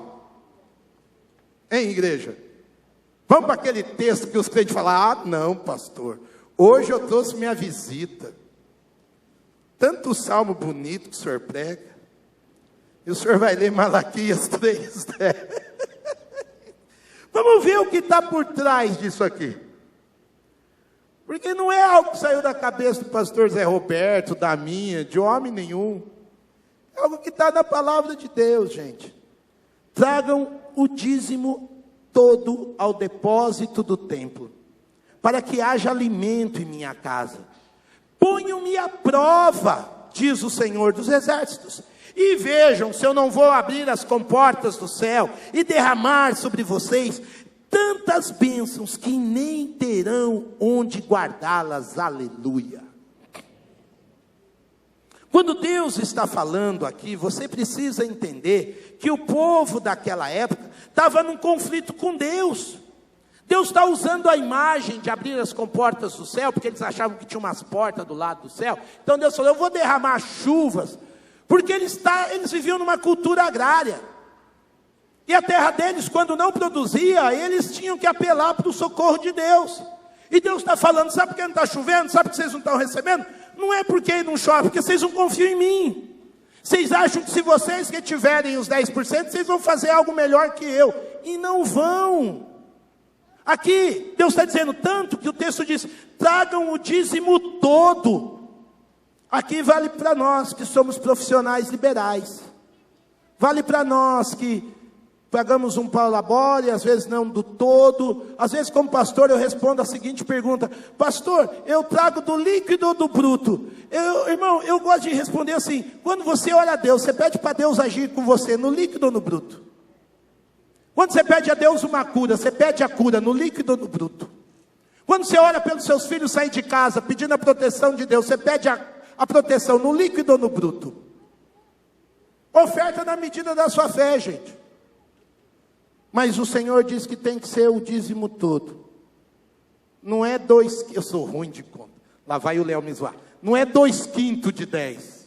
Speaker 7: Hein, igreja? Vamos para aquele texto que os crentes falam: ah, não, pastor, hoje eu trouxe minha visita. Tanto salmo bonito que o senhor prega. E o senhor vai ler Malaquias 3, né? Vamos ver o que está por trás disso aqui. Porque não é algo que saiu da cabeça do pastor Zé Roberto, da minha, de homem nenhum. É algo que está na palavra de Deus, gente. Tragam o dízimo todo ao depósito do templo, para que haja alimento em minha casa. Ponham-me à prova, diz o Senhor dos Exércitos, e vejam se eu não vou abrir as comportas do céu e derramar sobre vocês tantas bênçãos que nem terão onde guardá-las. Aleluia. Quando Deus está falando aqui, você precisa entender que o povo daquela época estava num conflito com Deus. Deus está usando a imagem de abrir as comportas do céu, porque eles achavam que tinha umas portas do lado do céu. Então Deus falou: eu vou derramar chuvas, porque eles viviam numa cultura agrária. E a terra deles, quando não produzia, eles tinham que apelar para o socorro de Deus. E Deus está falando: sabe por que não está chovendo? Sabe por que vocês não estão recebendo? Não é porque não chove, porque vocês não confiam em mim. Vocês acham que se vocês que tiverem os 10%, vocês vão fazer algo melhor que eu. E não vão. Aqui, Deus está dizendo tanto que o texto diz: tragam o dízimo todo. Aqui vale para nós que somos profissionais liberais. Vale para nós que pagamos um prolabore, às vezes não do todo. Às vezes, como pastor, eu respondo a seguinte pergunta: pastor, eu trago do líquido ou do bruto? Irmão, eu gosto de responder assim: quando você ora a Deus, você pede para Deus agir com você no líquido ou no bruto? Quando você pede a Deus uma cura, você pede a cura no líquido ou no bruto? Quando você ora pelos seus filhos sair de casa, pedindo a proteção de Deus, você pede a proteção no líquido ou no bruto? Oferta na medida da sua fé, gente. Mas o Senhor diz que tem que ser o dízimo todo. Não é 2, eu sou ruim de conta. Lá vai o Léo me zoar. Não é 2/5 de 10.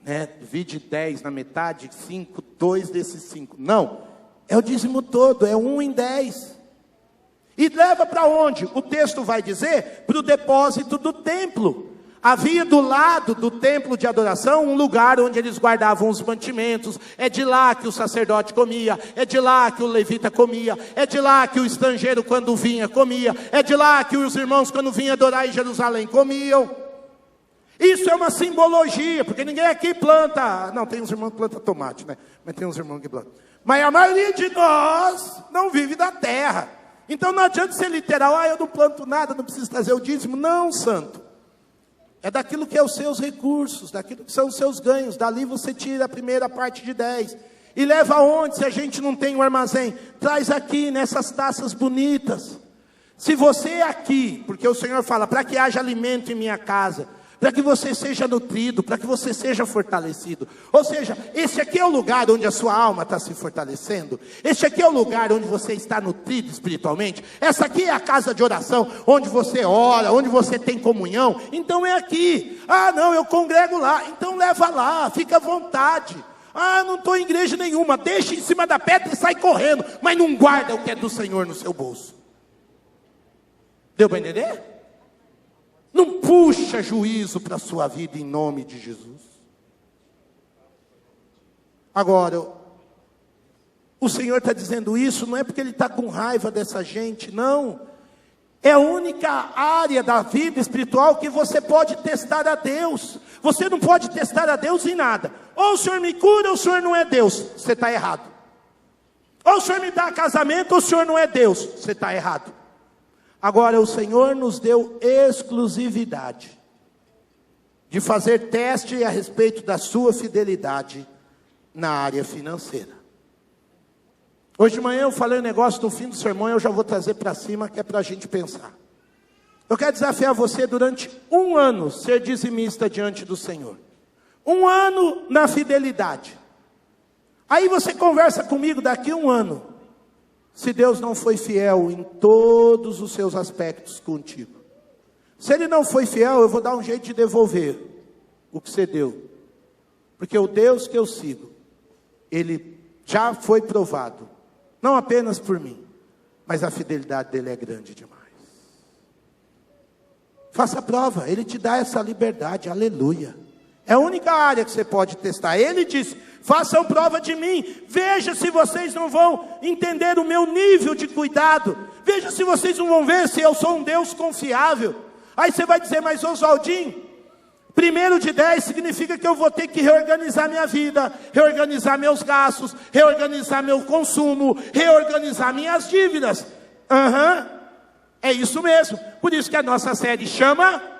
Speaker 7: Né? Divide 10 na metade, 5, 2 desses 5. Não, é o dízimo todo, é 1 em 10. E leva para onde? O texto vai dizer: para o depósito do templo. Havia do lado do templo de adoração um lugar onde eles guardavam os mantimentos. É de lá que o sacerdote comia, é de lá que o levita comia, é de lá que o estrangeiro quando vinha comia, é de lá que os irmãos quando vinham adorar em Jerusalém comiam. Isso é uma simbologia, porque ninguém aqui planta. Não, tem uns irmãos que plantam tomate, né? Mas tem uns irmãos que plantam. Mas a maioria de nós não vive da terra. Então não adianta ser literal: eu não planto nada, não preciso trazer o dízimo. Não, santo. É daquilo que é os seus recursos, daquilo que são os seus ganhos. Dali você tira a primeira parte de 10. E leva aonde se a gente não tem um armazém? Traz aqui nessas taças bonitas. Se você aqui, porque o Senhor fala: para que haja alimento em minha casa, para que você seja nutrido, para que você seja fortalecido. Ou seja, esse aqui é o lugar onde a sua alma está se fortalecendo. Este aqui é o lugar onde você está nutrido espiritualmente. Essa aqui é a casa de oração, onde você ora, onde você tem comunhão. Então é aqui. Ah, não, eu congrego lá. Então leva lá, fica à vontade. Ah, não estou em igreja nenhuma. Deixa em cima da pedra e sai correndo. Mas não guarda o que é do Senhor no seu bolso. Deu para entender? Não puxa juízo para a sua vida em nome de Jesus. Agora, o Senhor está dizendo isso, não é porque Ele está com raiva dessa gente, não. É a única área da vida espiritual que você pode testar a Deus. Você não pode testar a Deus em nada. Ou o Senhor me cura, ou o Senhor não é Deus. Você está errado. Ou o Senhor me dá casamento, ou o Senhor não é Deus. Você está errado. Agora, o Senhor nos deu exclusividade de fazer teste a respeito da sua fidelidade na área financeira. Hoje de manhã eu falei um negócio no fim do sermão, eu já vou trazer para cima, que é para a gente pensar. Eu quero desafiar você durante 1 ano ser dizimista diante do Senhor. 1 ano na fidelidade. Aí você conversa comigo daqui 1 ano. Se Deus não foi fiel em todos os seus aspectos contigo. Se Ele não foi fiel, eu vou dar um jeito de devolver o que você deu. Porque o Deus que eu sigo, Ele já foi provado. Não apenas por mim, mas a fidelidade dele é grande demais. Faça a prova, Ele te dá essa liberdade, aleluia. É a única área que você pode testar. Ele disse, façam prova de mim. Veja se vocês não vão entender o meu nível de cuidado. Veja se vocês não vão ver se eu sou um Deus confiável. Aí você vai dizer, mas Oswaldinho, 1º de 10 significa que eu vou ter que reorganizar minha vida, reorganizar meus gastos, reorganizar meu consumo, reorganizar minhas dívidas. É isso mesmo. Por isso que a nossa série chama...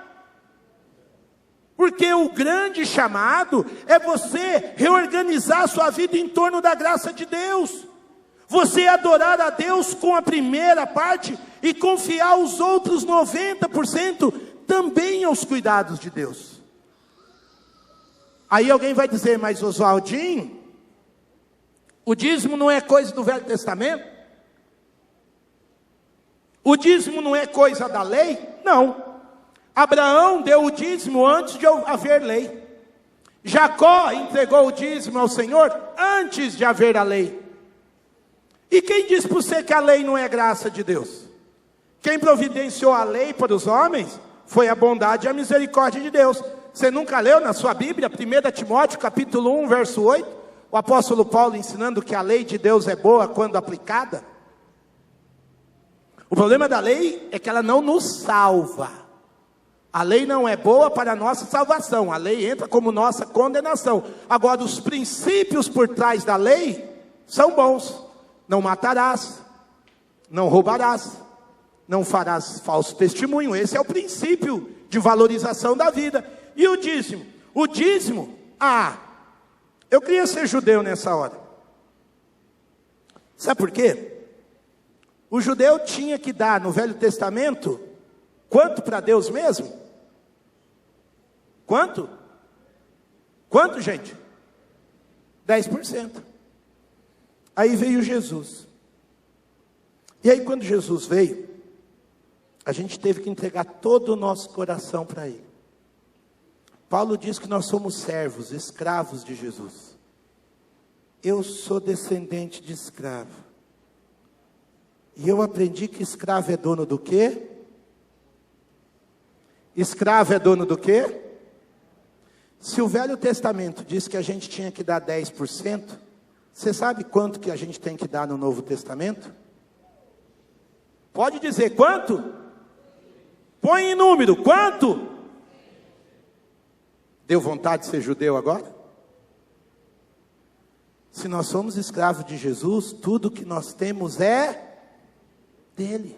Speaker 7: Porque o grande chamado é você reorganizar a sua vida em torno da graça de Deus. Você adorar a Deus com a primeira parte e confiar os outros 90% também aos cuidados de Deus. Aí alguém vai dizer, mas Oswaldinho, o dízimo não é coisa do Velho Testamento? O dízimo não é coisa da lei? Não. Abraão deu o dízimo antes de haver lei. Jacó entregou o dízimo ao Senhor antes de haver a lei. E quem diz para você que a lei não é graça de Deus? Quem providenciou a lei para os homens foi a bondade e a misericórdia de Deus. Você nunca leu na sua Bíblia, 1 Timóteo capítulo 1, verso 8? O apóstolo Paulo ensinando que a lei de Deus é boa quando aplicada. O problema da lei é que ela não nos salva. A lei não é boa para a nossa salvação. A lei entra como nossa condenação. Agora, os princípios por trás da lei são bons. Não matarás, não roubarás, não farás falso testemunho. Esse é o princípio de valorização da vida. E o dízimo? O dízimo, eu queria ser judeu nessa hora. Sabe por quê? O judeu tinha que dar no Velho Testamento, quanto para Deus mesmo? Quanto? Quanto, gente? 10%. Aí veio Jesus. E aí quando Jesus veio, a gente teve que entregar todo o nosso coração para Ele. Paulo diz que nós somos servos, escravos de Jesus. Eu sou descendente de escravo. E eu aprendi que escravo é dono do quê? Escravo é dono do quê? Se o Velho Testamento diz que a gente tinha que dar 10%, você sabe quanto que a gente tem que dar no Novo Testamento? Pode dizer quanto? Põe em número, quanto? Deu vontade de ser judeu agora? Se nós somos escravos de Jesus, tudo que nós temos é dele.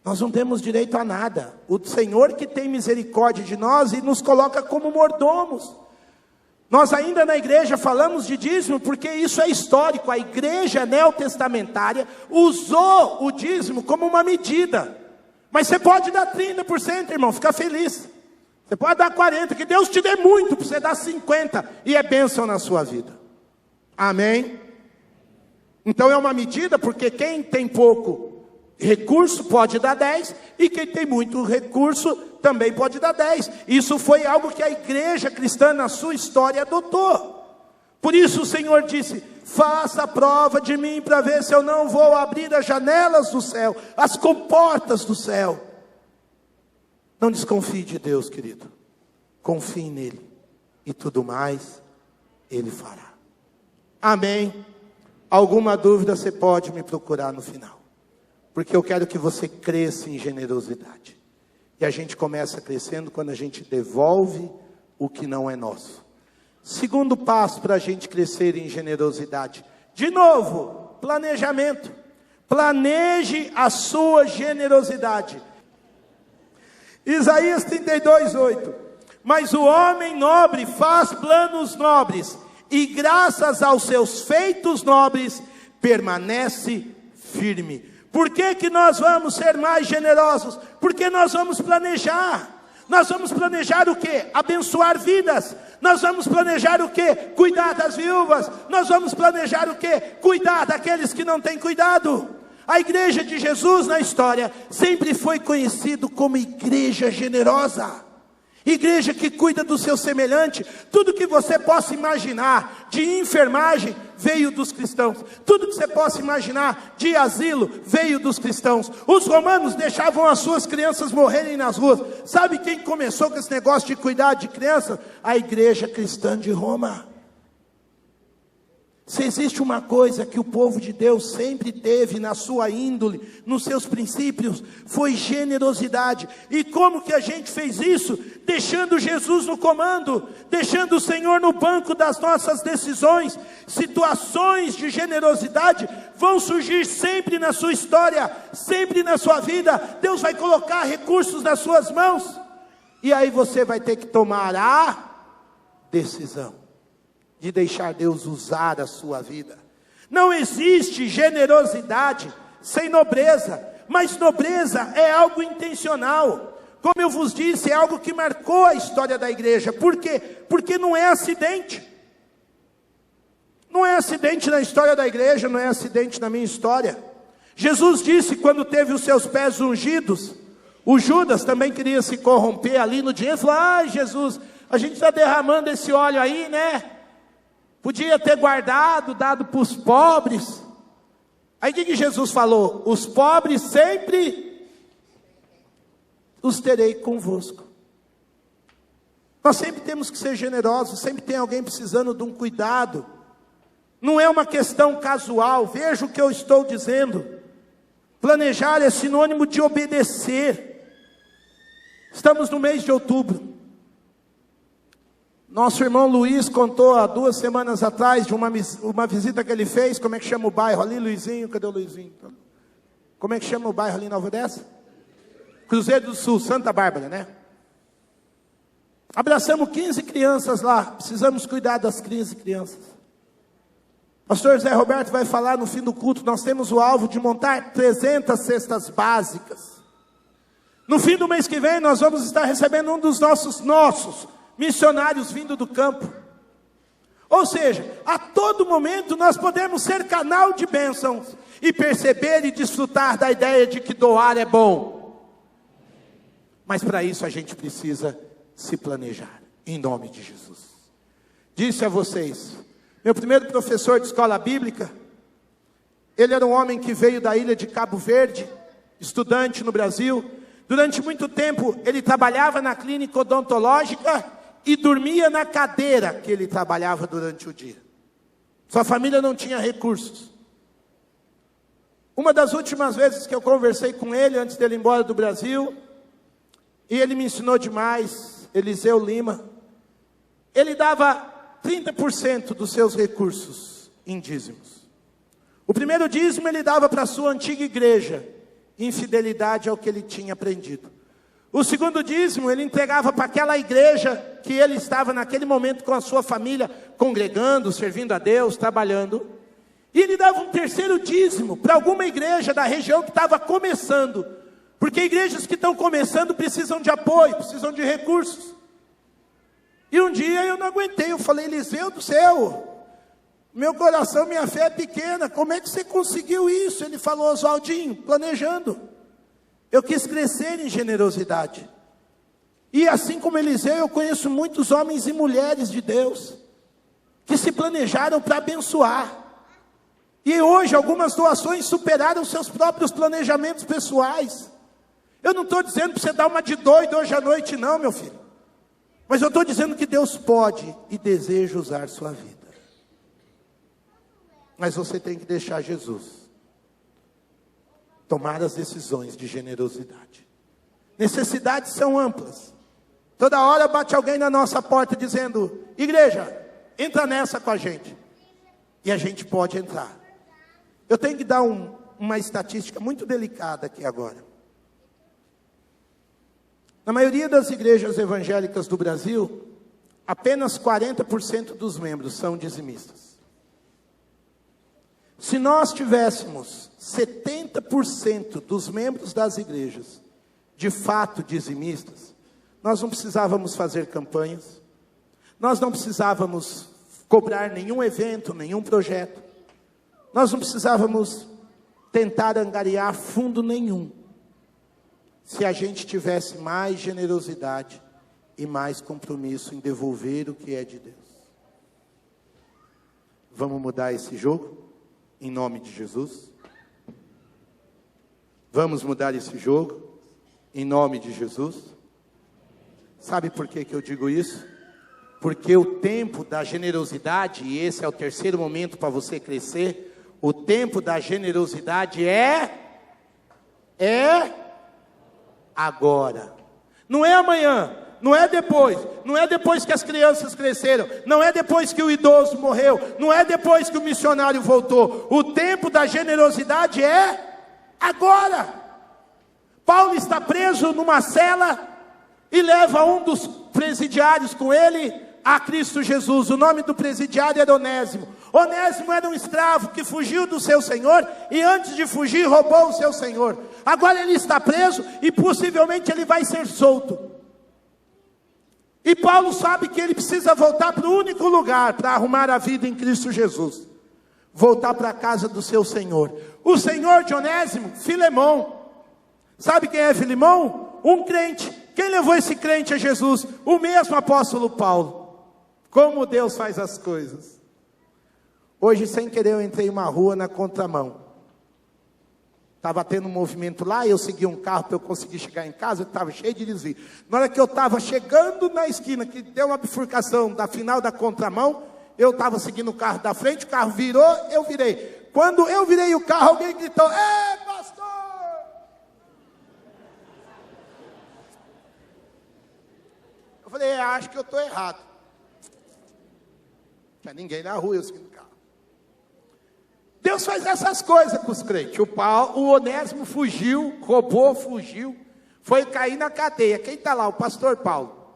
Speaker 7: Nós não temos direito a nada. O Senhor que tem misericórdia de nós e nos coloca como mordomos. Nós ainda na igreja falamos de dízimo porque isso é histórico. A igreja neotestamentária usou o dízimo como uma medida. Mas você pode dar 30%, irmão, fica feliz. Você pode dar 40%, que Deus te dê muito para você dar 50%. E é bênção na sua vida. Amém? Então é uma medida porque quem tem pouco recurso pode dar 10, e quem tem muito recurso também pode dar 10. Isso foi algo que a igreja cristã na sua história adotou. Por isso o Senhor disse, faça a prova de mim para ver se eu não vou abrir as janelas do céu, as comportas do céu. Não desconfie de Deus, querido. Confie nele, e tudo mais Ele fará. Amém? Alguma dúvida você pode me procurar no final. Porque eu quero que você cresça em generosidade. E a gente começa crescendo quando a gente devolve o que não é nosso. Segundo passo para a gente crescer em generosidade. De novo, planejamento. Planeje a sua generosidade. Isaías 32:8. Mas o homem nobre faz planos nobres, e graças aos seus feitos nobres, permanece firme. Por que que nós vamos ser mais generosos? Porque nós vamos planejar. Nós vamos planejar o quê? Abençoar vidas. Nós vamos planejar o quê? Cuidar das viúvas. Nós vamos planejar o quê? Cuidar daqueles que não têm cuidado. A igreja de Jesus na história sempre foi conhecido como igreja generosa. Igreja que cuida do seu semelhante. Tudo que você possa imaginar de enfermagem veio dos cristãos. Tudo que você possa imaginar de asilo veio dos cristãos. Os romanos deixavam as suas crianças morrerem nas ruas. Sabe quem começou com esse negócio de cuidar de crianças? A igreja cristã de Roma. Se existe uma coisa que o povo de Deus sempre teve na sua índole, nos seus princípios, foi generosidade. E como que a gente fez isso? Deixando Jesus no comando, deixando o Senhor no banco das nossas decisões. Situações de generosidade vão surgir sempre na sua história, sempre na sua vida. Deus vai colocar recursos nas suas mãos, e aí você vai ter que tomar a decisão de deixar Deus usar a sua vida. Não existe generosidade sem nobreza, mas nobreza é algo intencional. Como eu vos disse, é algo que marcou a história da igreja. Por quê? Porque não é acidente. Não é acidente na história da igreja, não é acidente na minha história. Jesus disse quando teve os seus pés ungidos, o Judas também queria se corromper ali no dinheiro, falou: Jesus, a gente está derramando esse óleo aí, né? Podia ter guardado, dado para os pobres. Aí o que Jesus falou? Os pobres sempre os terei convosco. Nós sempre temos que ser generosos, sempre tem alguém precisando de um cuidado. Não é uma questão casual, veja o que eu estou dizendo. Planejar é sinônimo de obedecer. Estamos no mês de outubro. Nosso irmão Luiz contou há 2 semanas atrás de uma visita que ele fez. Como é que chama o bairro ali, Luizinho? Cadê o Luizinho? Como é que chama o bairro ali em Nova Odessa? Cruzeiro do Sul, Santa Bárbara, né? Abraçamos 15 crianças lá. Precisamos cuidar das 15 crianças. Pastor Zé Roberto vai falar no fim do culto. Nós temos o alvo de montar 300 cestas básicas. No fim do mês que vem nós vamos estar recebendo um dos nossos missionários vindo do campo. Ou seja, a todo momento nós podemos ser canal de bênçãos e perceber e desfrutar da ideia de que doar é bom. Mas para isso a gente precisa se planejar, em nome de Jesus. Disse a vocês, meu primeiro professor de escola bíblica, ele era um homem que veio da ilha de Cabo Verde, estudante no Brasil. Durante muito tempo ele trabalhava na clínica odontológica e dormia na cadeira que ele trabalhava durante o dia. Sua família não tinha recursos. Uma das últimas vezes que eu conversei com ele, antes dele ir embora do Brasil, e ele me ensinou demais, Eliseu Lima, ele dava 30% dos seus recursos em dízimos. O primeiro dízimo ele dava para a sua antiga igreja, em fidelidade ao que ele tinha aprendido. O segundo dízimo ele entregava para aquela igreja que ele estava naquele momento com a sua família, congregando, servindo a Deus, trabalhando. E ele dava um terceiro dízimo para alguma igreja da região que estava começando. Porque igrejas que estão começando precisam de apoio, precisam de recursos. E um dia eu não aguentei, eu falei: Eliseu do céu, meu coração, minha fé é pequena, como é que você conseguiu isso? Ele falou: Oswaldinho, planejando. Eu quis crescer em generosidade. E assim como Eliseu, eu conheço muitos homens e mulheres de Deus, que se planejaram para abençoar. E hoje algumas doações superaram seus próprios planejamentos pessoais. Eu não estou dizendo para você dar uma de doido hoje à noite não, meu filho. Mas eu estou dizendo que Deus pode e deseja usar sua vida. Mas você tem que deixar Jesus tomar as decisões de generosidade. Necessidades são amplas. Toda hora bate alguém na nossa porta dizendo: igreja, entra nessa com a gente. E a gente pode entrar. Eu tenho que dar uma estatística muito delicada aqui agora. Na maioria das igrejas evangélicas do Brasil, apenas 40% dos membros são dizimistas. Se nós tivéssemos 70% 80% dos membros das igrejas, de fato dizimistas, nós não precisávamos fazer campanhas, nós não precisávamos cobrar nenhum evento, nenhum projeto, nós não precisávamos tentar angariar fundo nenhum, se a gente tivesse mais generosidade e mais compromisso em devolver o que é de Deus. Vamos mudar esse jogo? Em nome de Jesus? Vamos mudar esse jogo? Em nome de Jesus? Sabe por que eu digo isso? Porque o tempo da generosidade, e esse é o terceiro momento para você crescer, o tempo da generosidade é agora. Não é amanhã, não é depois que as crianças cresceram, não é depois que o idoso morreu, não é depois que o missionário voltou. O tempo da generosidade é agora. Paulo está preso numa cela e leva um dos presidiários com ele a Cristo Jesus. O nome do presidiário era Onésimo. Onésimo era um escravo que fugiu do seu senhor e antes de fugir roubou o seu senhor. Agora ele está preso e possivelmente ele vai ser solto. E Paulo sabe que ele precisa voltar para o único lugar para arrumar a vida em Cristo Jesus. Voltar para a casa do seu senhor. O senhor de Onésimo, Filemão. Sabe quem é Filemão? Um crente. Quem levou esse crente a Jesus? O mesmo apóstolo Paulo. Como Deus faz as coisas. Hoje, sem querer, eu entrei em uma rua na contramão. Estava tendo um movimento lá, eu segui um carro para eu conseguir chegar em casa, estava cheio de desvio. Na hora que eu estava chegando na esquina, que deu uma bifurcação da final da contramão, eu estava seguindo o carro da frente, o carro virou, eu virei. Quando eu virei o carro, alguém gritou: "Ei, pastor!" Eu falei: acho que eu estou errado. Não tinha ninguém na rua, eu segui no carro. Deus faz essas coisas com os crentes. O Onésimo fugiu, roubou, fugiu, foi cair na cadeia. Quem está lá? O pastor Paulo.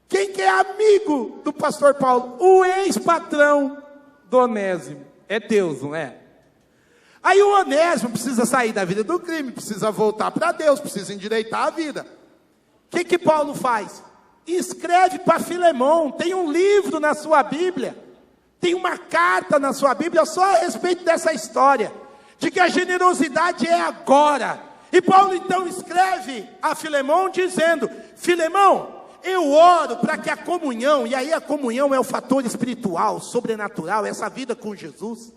Speaker 7: Quem que é amigo do pastor Paulo? O ex-patrão do Onésimo. É Deus, não é? Aí o Onésimo precisa sair da vida do crime, precisa voltar para Deus, precisa endireitar a vida. O que Paulo faz? Escreve para Filemão. Tem um livro na sua Bíblia. Tem uma carta na sua Bíblia só a respeito dessa história, de que a generosidade é agora. E Paulo então escreve a Filemão dizendo: Filemão, eu oro para que a comunhão, e aí a comunhão é o fator espiritual, sobrenatural, essa vida com Jesus.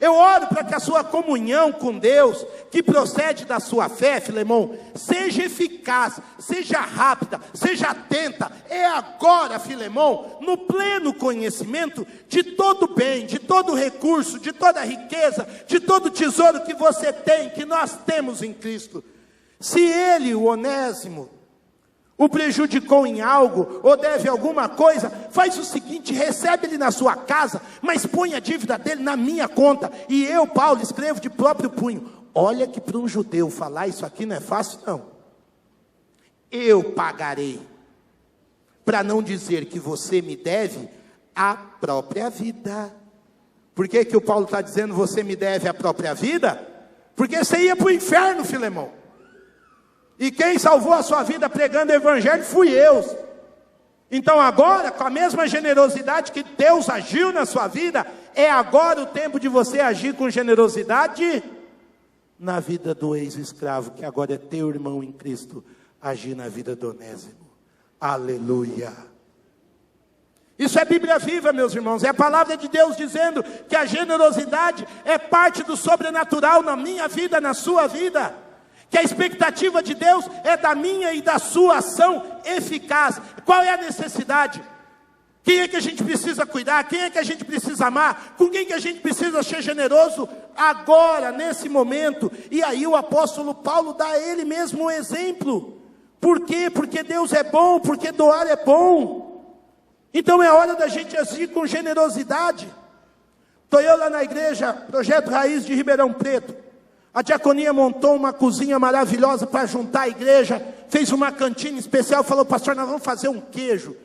Speaker 7: Eu oro para que a sua comunhão com Deus, que procede da sua fé, Filemão, seja eficaz, seja rápida, seja atenta. É agora, Filemão, no pleno conhecimento de todo bem, de todo recurso, de toda riqueza, de todo tesouro que você tem, que nós temos em Cristo. Se ele, o Onésimo, o prejudicou em algo, ou deve alguma coisa, faz o seguinte: recebe ele na sua casa, mas põe a dívida dele na minha conta, e eu, Paulo, escrevo de próprio punho. Olha que para um judeu falar isso aqui não é fácil não. Eu pagarei, para não dizer que você me deve a própria vida. Por que o Paulo está dizendo você me deve a própria vida? Porque você ia para o inferno, Filemão. E quem salvou a sua vida pregando o evangelho fui eu. Então agora, com a mesma generosidade que Deus agiu na sua vida, é agora o tempo de você agir com generosidade na vida do ex-escravo, que agora é teu irmão em Cristo, agir na vida do Onésimo. Aleluia. Isso é Bíblia viva, meus irmãos. É a palavra de Deus dizendo que a generosidade é parte do sobrenatural na minha vida, na sua vida. Que a expectativa de Deus é da minha e da sua ação eficaz. Qual é a necessidade? Quem é que a gente precisa cuidar? Quem é que a gente precisa amar? Com quem que a gente precisa ser generoso? Agora, nesse momento. E aí o apóstolo Paulo dá a ele mesmo um exemplo. Por quê? Porque Deus é bom, porque doar é bom. Então é hora da gente agir com generosidade. Estou eu lá na igreja, Projeto Raiz de Ribeirão Preto. A diaconia montou uma cozinha maravilhosa para juntar a igreja, fez uma cantina especial, falou: pastor, nós vamos fazer um queijo,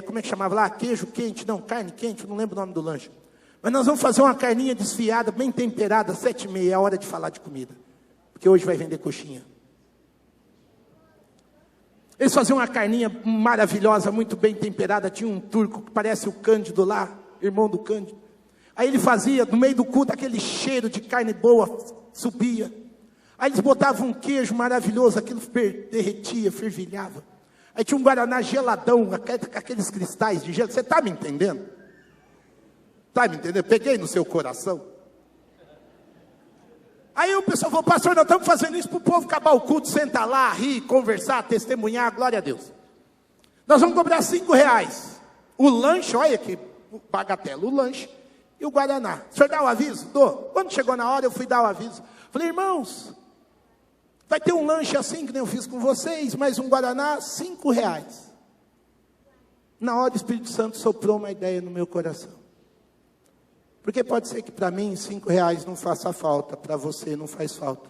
Speaker 7: como é que chamava lá? Queijo quente, não, carne quente, não lembro o nome do lanche. Mas nós vamos fazer uma carninha desfiada, bem temperada, 7h30, é a hora de falar de comida. porque hoje vai vender coxinha. Eles faziam uma carninha maravilhosa, muito bem temperada. Tinha um turco que parece o Cândido lá, irmão do Cândido. Aí ele fazia, no meio do culto, aquele cheiro de carne boa subia. Aí eles botavam um queijo maravilhoso, aquilo derretia, fervilhava. Aí tinha um guaraná geladão, aqueles cristais de gelo. Você está me entendendo? Está me entendendo? Peguei no seu coração. Aí o pessoal falou, pastor, nós estamos fazendo isso para o povo acabar o culto, sentar lá, rir, conversar, testemunhar, glória a Deus. Nós vamos cobrar R$5. O lanche, olha que bagatela, o lanche e o guaraná. O senhor dá o aviso? Dou. Quando chegou na hora, eu fui dar o aviso. Falei, irmãos, vai ter um lanche assim, que nem eu fiz com vocês, mais um guaraná, R$5. Na hora o Espírito Santo soprou uma ideia no meu coração. Porque pode ser que para mim R$5 não faça falta, para você não faz falta.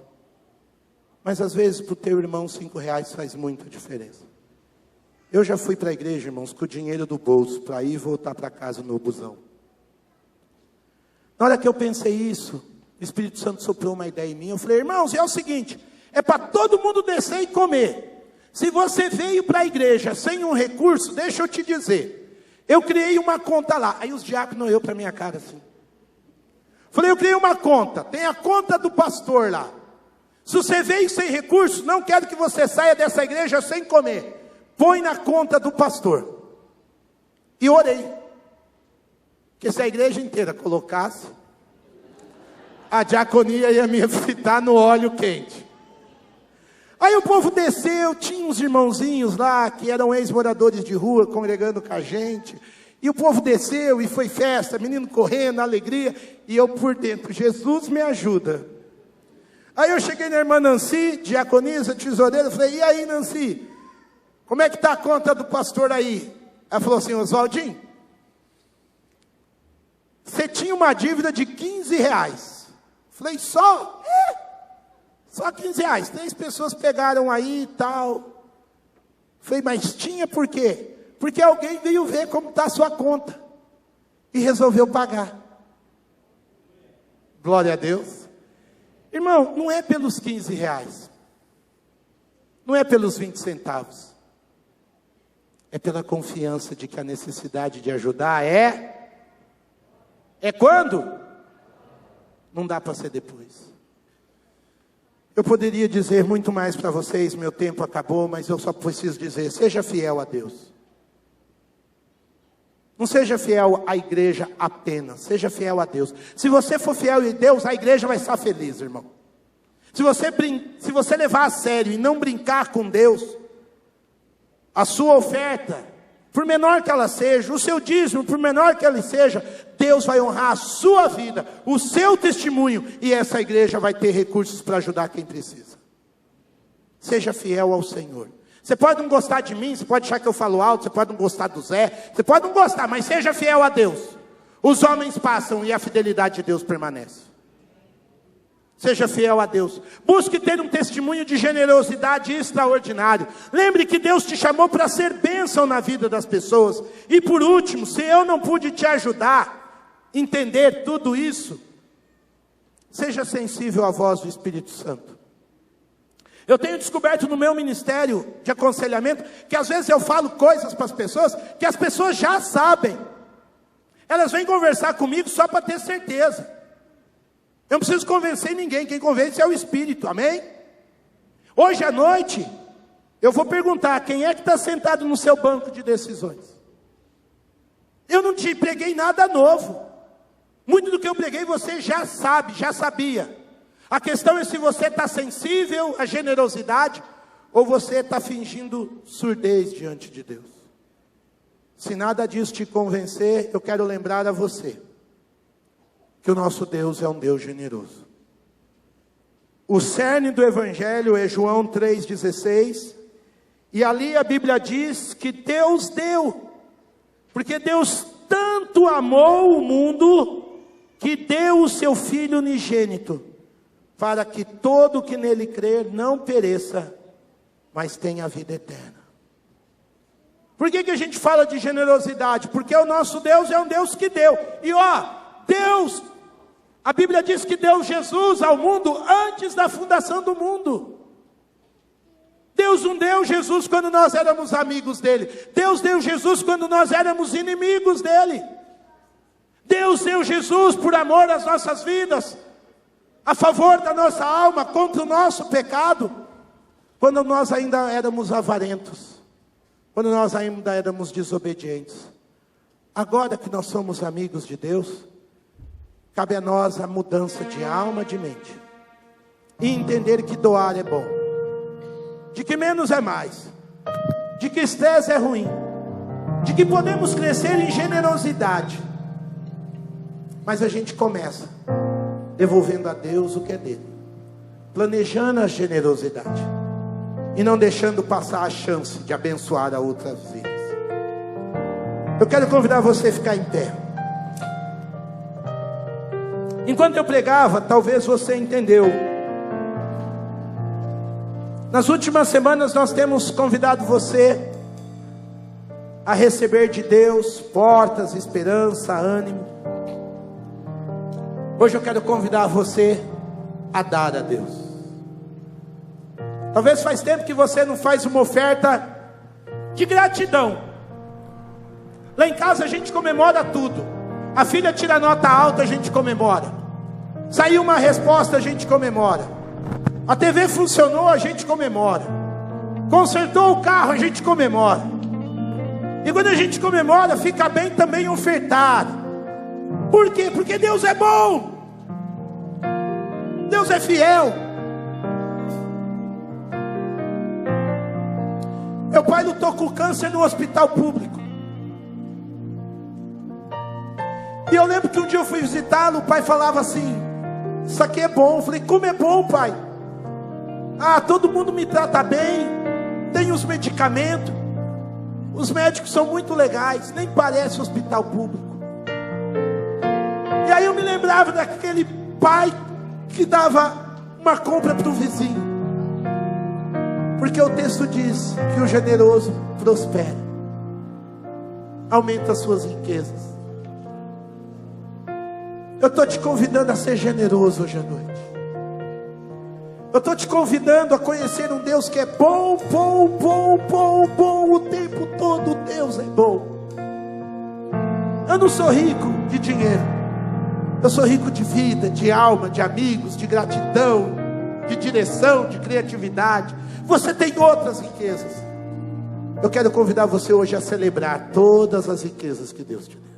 Speaker 7: Mas às vezes para o teu irmão R$5 faz muita diferença. Eu já fui para a igreja, irmãos, com o dinheiro do bolso, para ir e voltar para casa no busão. Na hora que eu pensei isso, o Espírito Santo soprou uma ideia em mim. Eu falei, irmãos, é o seguinte, é para todo mundo descer e comer. Se você veio para a igreja sem um recurso, deixa eu te dizer, eu criei uma conta lá. Aí os diáconos olhou para minha cara assim. Falei, eu criei uma conta, tem a conta do pastor lá. Se você veio sem recursos, não quero que você saia dessa igreja sem comer. Põe na conta do pastor. E orei. Que se a igreja inteira colocasse, a diaconia ia me fritar no óleo quente. Aí o povo desceu, tinha uns irmãozinhos lá, que eram ex-moradores de rua, congregando com a gente. E o povo desceu e foi festa, menino correndo, alegria. E eu por dentro, Jesus me ajuda. Aí eu cheguei na irmã Nancy, diaconisa, tesoureira, falei, e aí Nancy, como é que está a conta do pastor aí? Ela falou assim, Oswaldinho, você tinha uma dívida de R$15. Falei, só? Só R$15. 3 pessoas pegaram aí e tal. Falei, mas tinha por quê? Porque alguém veio ver como está a sua conta e resolveu pagar. Glória a Deus. Irmão, não é pelos R$15. Não é pelos 20 centavos. É pela confiança de que a necessidade de ajudar é quando? Não dá para ser depois. Eu poderia dizer muito mais para vocês, meu tempo acabou, mas eu só preciso dizer, seja fiel a Deus. Não seja fiel à igreja apenas, seja fiel a Deus. Se você for fiel a Deus, a igreja vai estar feliz, irmão. Se você levar a sério e não brincar com Deus, a sua oferta, por menor que ela seja, o seu dízimo, por menor que ele seja, Deus vai honrar a sua vida, o seu testemunho, e essa igreja vai ter recursos para ajudar quem precisa. Seja fiel ao Senhor. Você pode não gostar de mim, você pode achar que eu falo alto, você pode não gostar do Zé, você pode não gostar, mas seja fiel a Deus. Os homens passam e a fidelidade de Deus permanece. Seja fiel a Deus. Busque ter um testemunho de generosidade extraordinário. Lembre que Deus te chamou para ser bênção na vida das pessoas. E por último, se eu não pude te ajudar a entender tudo isso, seja sensível à voz do Espírito Santo. Eu tenho descoberto no meu ministério de aconselhamento, que às vezes eu falo coisas para as pessoas, que as pessoas já sabem. Elas vêm conversar comigo só para ter certeza. Eu não preciso convencer ninguém, quem convence é o Espírito, amém? Hoje à noite, eu vou perguntar, quem é que está sentado no seu banco de decisões? Eu não te preguei nada novo. Muito do que eu preguei você já sabe, já sabia. A questão é se você está sensível à generosidade ou você está fingindo surdez diante de Deus. Se nada disso te convencer, eu quero lembrar a você que o nosso Deus é um Deus generoso. O cerne do Evangelho é João 3,16. E ali a Bíblia diz que Deus deu. Porque Deus tanto amou o mundo que deu o seu Filho unigênito, para que todo que nele crer não pereça, mas tenha a vida eterna. Por que a gente fala de generosidade? Porque o nosso Deus é um Deus que deu. E Deus A Bíblia diz que deu Jesus ao mundo antes da fundação do mundo. Deus não deu Jesus quando nós éramos amigos dele. Deus deu Jesus quando nós éramos inimigos dele. Deus deu Jesus por amor às nossas vidas, a favor da nossa alma, contra o nosso pecado, quando nós ainda éramos avarentos, quando nós ainda éramos desobedientes. Agora que nós somos amigos de Deus, cabe a nós a mudança de alma, de mente, e entender que doar é bom, de que menos é mais, de que estresse é ruim, de que podemos crescer em generosidade. Mas a gente começa devolvendo a Deus o que é dele, planejando a generosidade e não deixando passar a chance de abençoar a outras vidas. Eu quero convidar você a ficar em pé. Enquanto eu pregava, talvez você entendeu. Nas últimas semanas nós temos convidado você a receber de Deus portas, esperança, ânimo. Hoje eu quero convidar você a dar a Deus. Talvez faz tempo que você não faz uma oferta de gratidão. Lá em casa a gente comemora tudo. A filha tira nota alta, a gente comemora. Saiu uma resposta, a gente comemora. A TV funcionou, a gente comemora. Consertou o carro, a gente comemora. E quando a gente comemora, fica bem também ofertar. Por quê? Porque Deus é bom. Deus é fiel. Meu pai lutou com câncer no hospital público. E eu lembro que um dia eu fui visitá-lo, o pai falava assim: isso aqui é bom. Eu falei: como é bom, pai? Ah, todo mundo me trata bem, tem os medicamentos, os médicos são muito legais, nem parece hospital público. E aí eu me lembrava daquele pai que dava uma compra para o vizinho, porque o texto diz que o generoso prospera, aumenta as suas riquezas. Eu estou te convidando a ser generoso hoje à noite. Eu estou te convidando a conhecer um Deus que é bom, bom, bom, bom, bom, o tempo todo. Deus é bom. Eu não sou rico de dinheiro, eu sou rico de vida, de alma, de amigos, de gratidão, de direção, de criatividade. Você tem outras riquezas. Eu quero convidar você hoje a celebrar todas as riquezas que Deus te deu.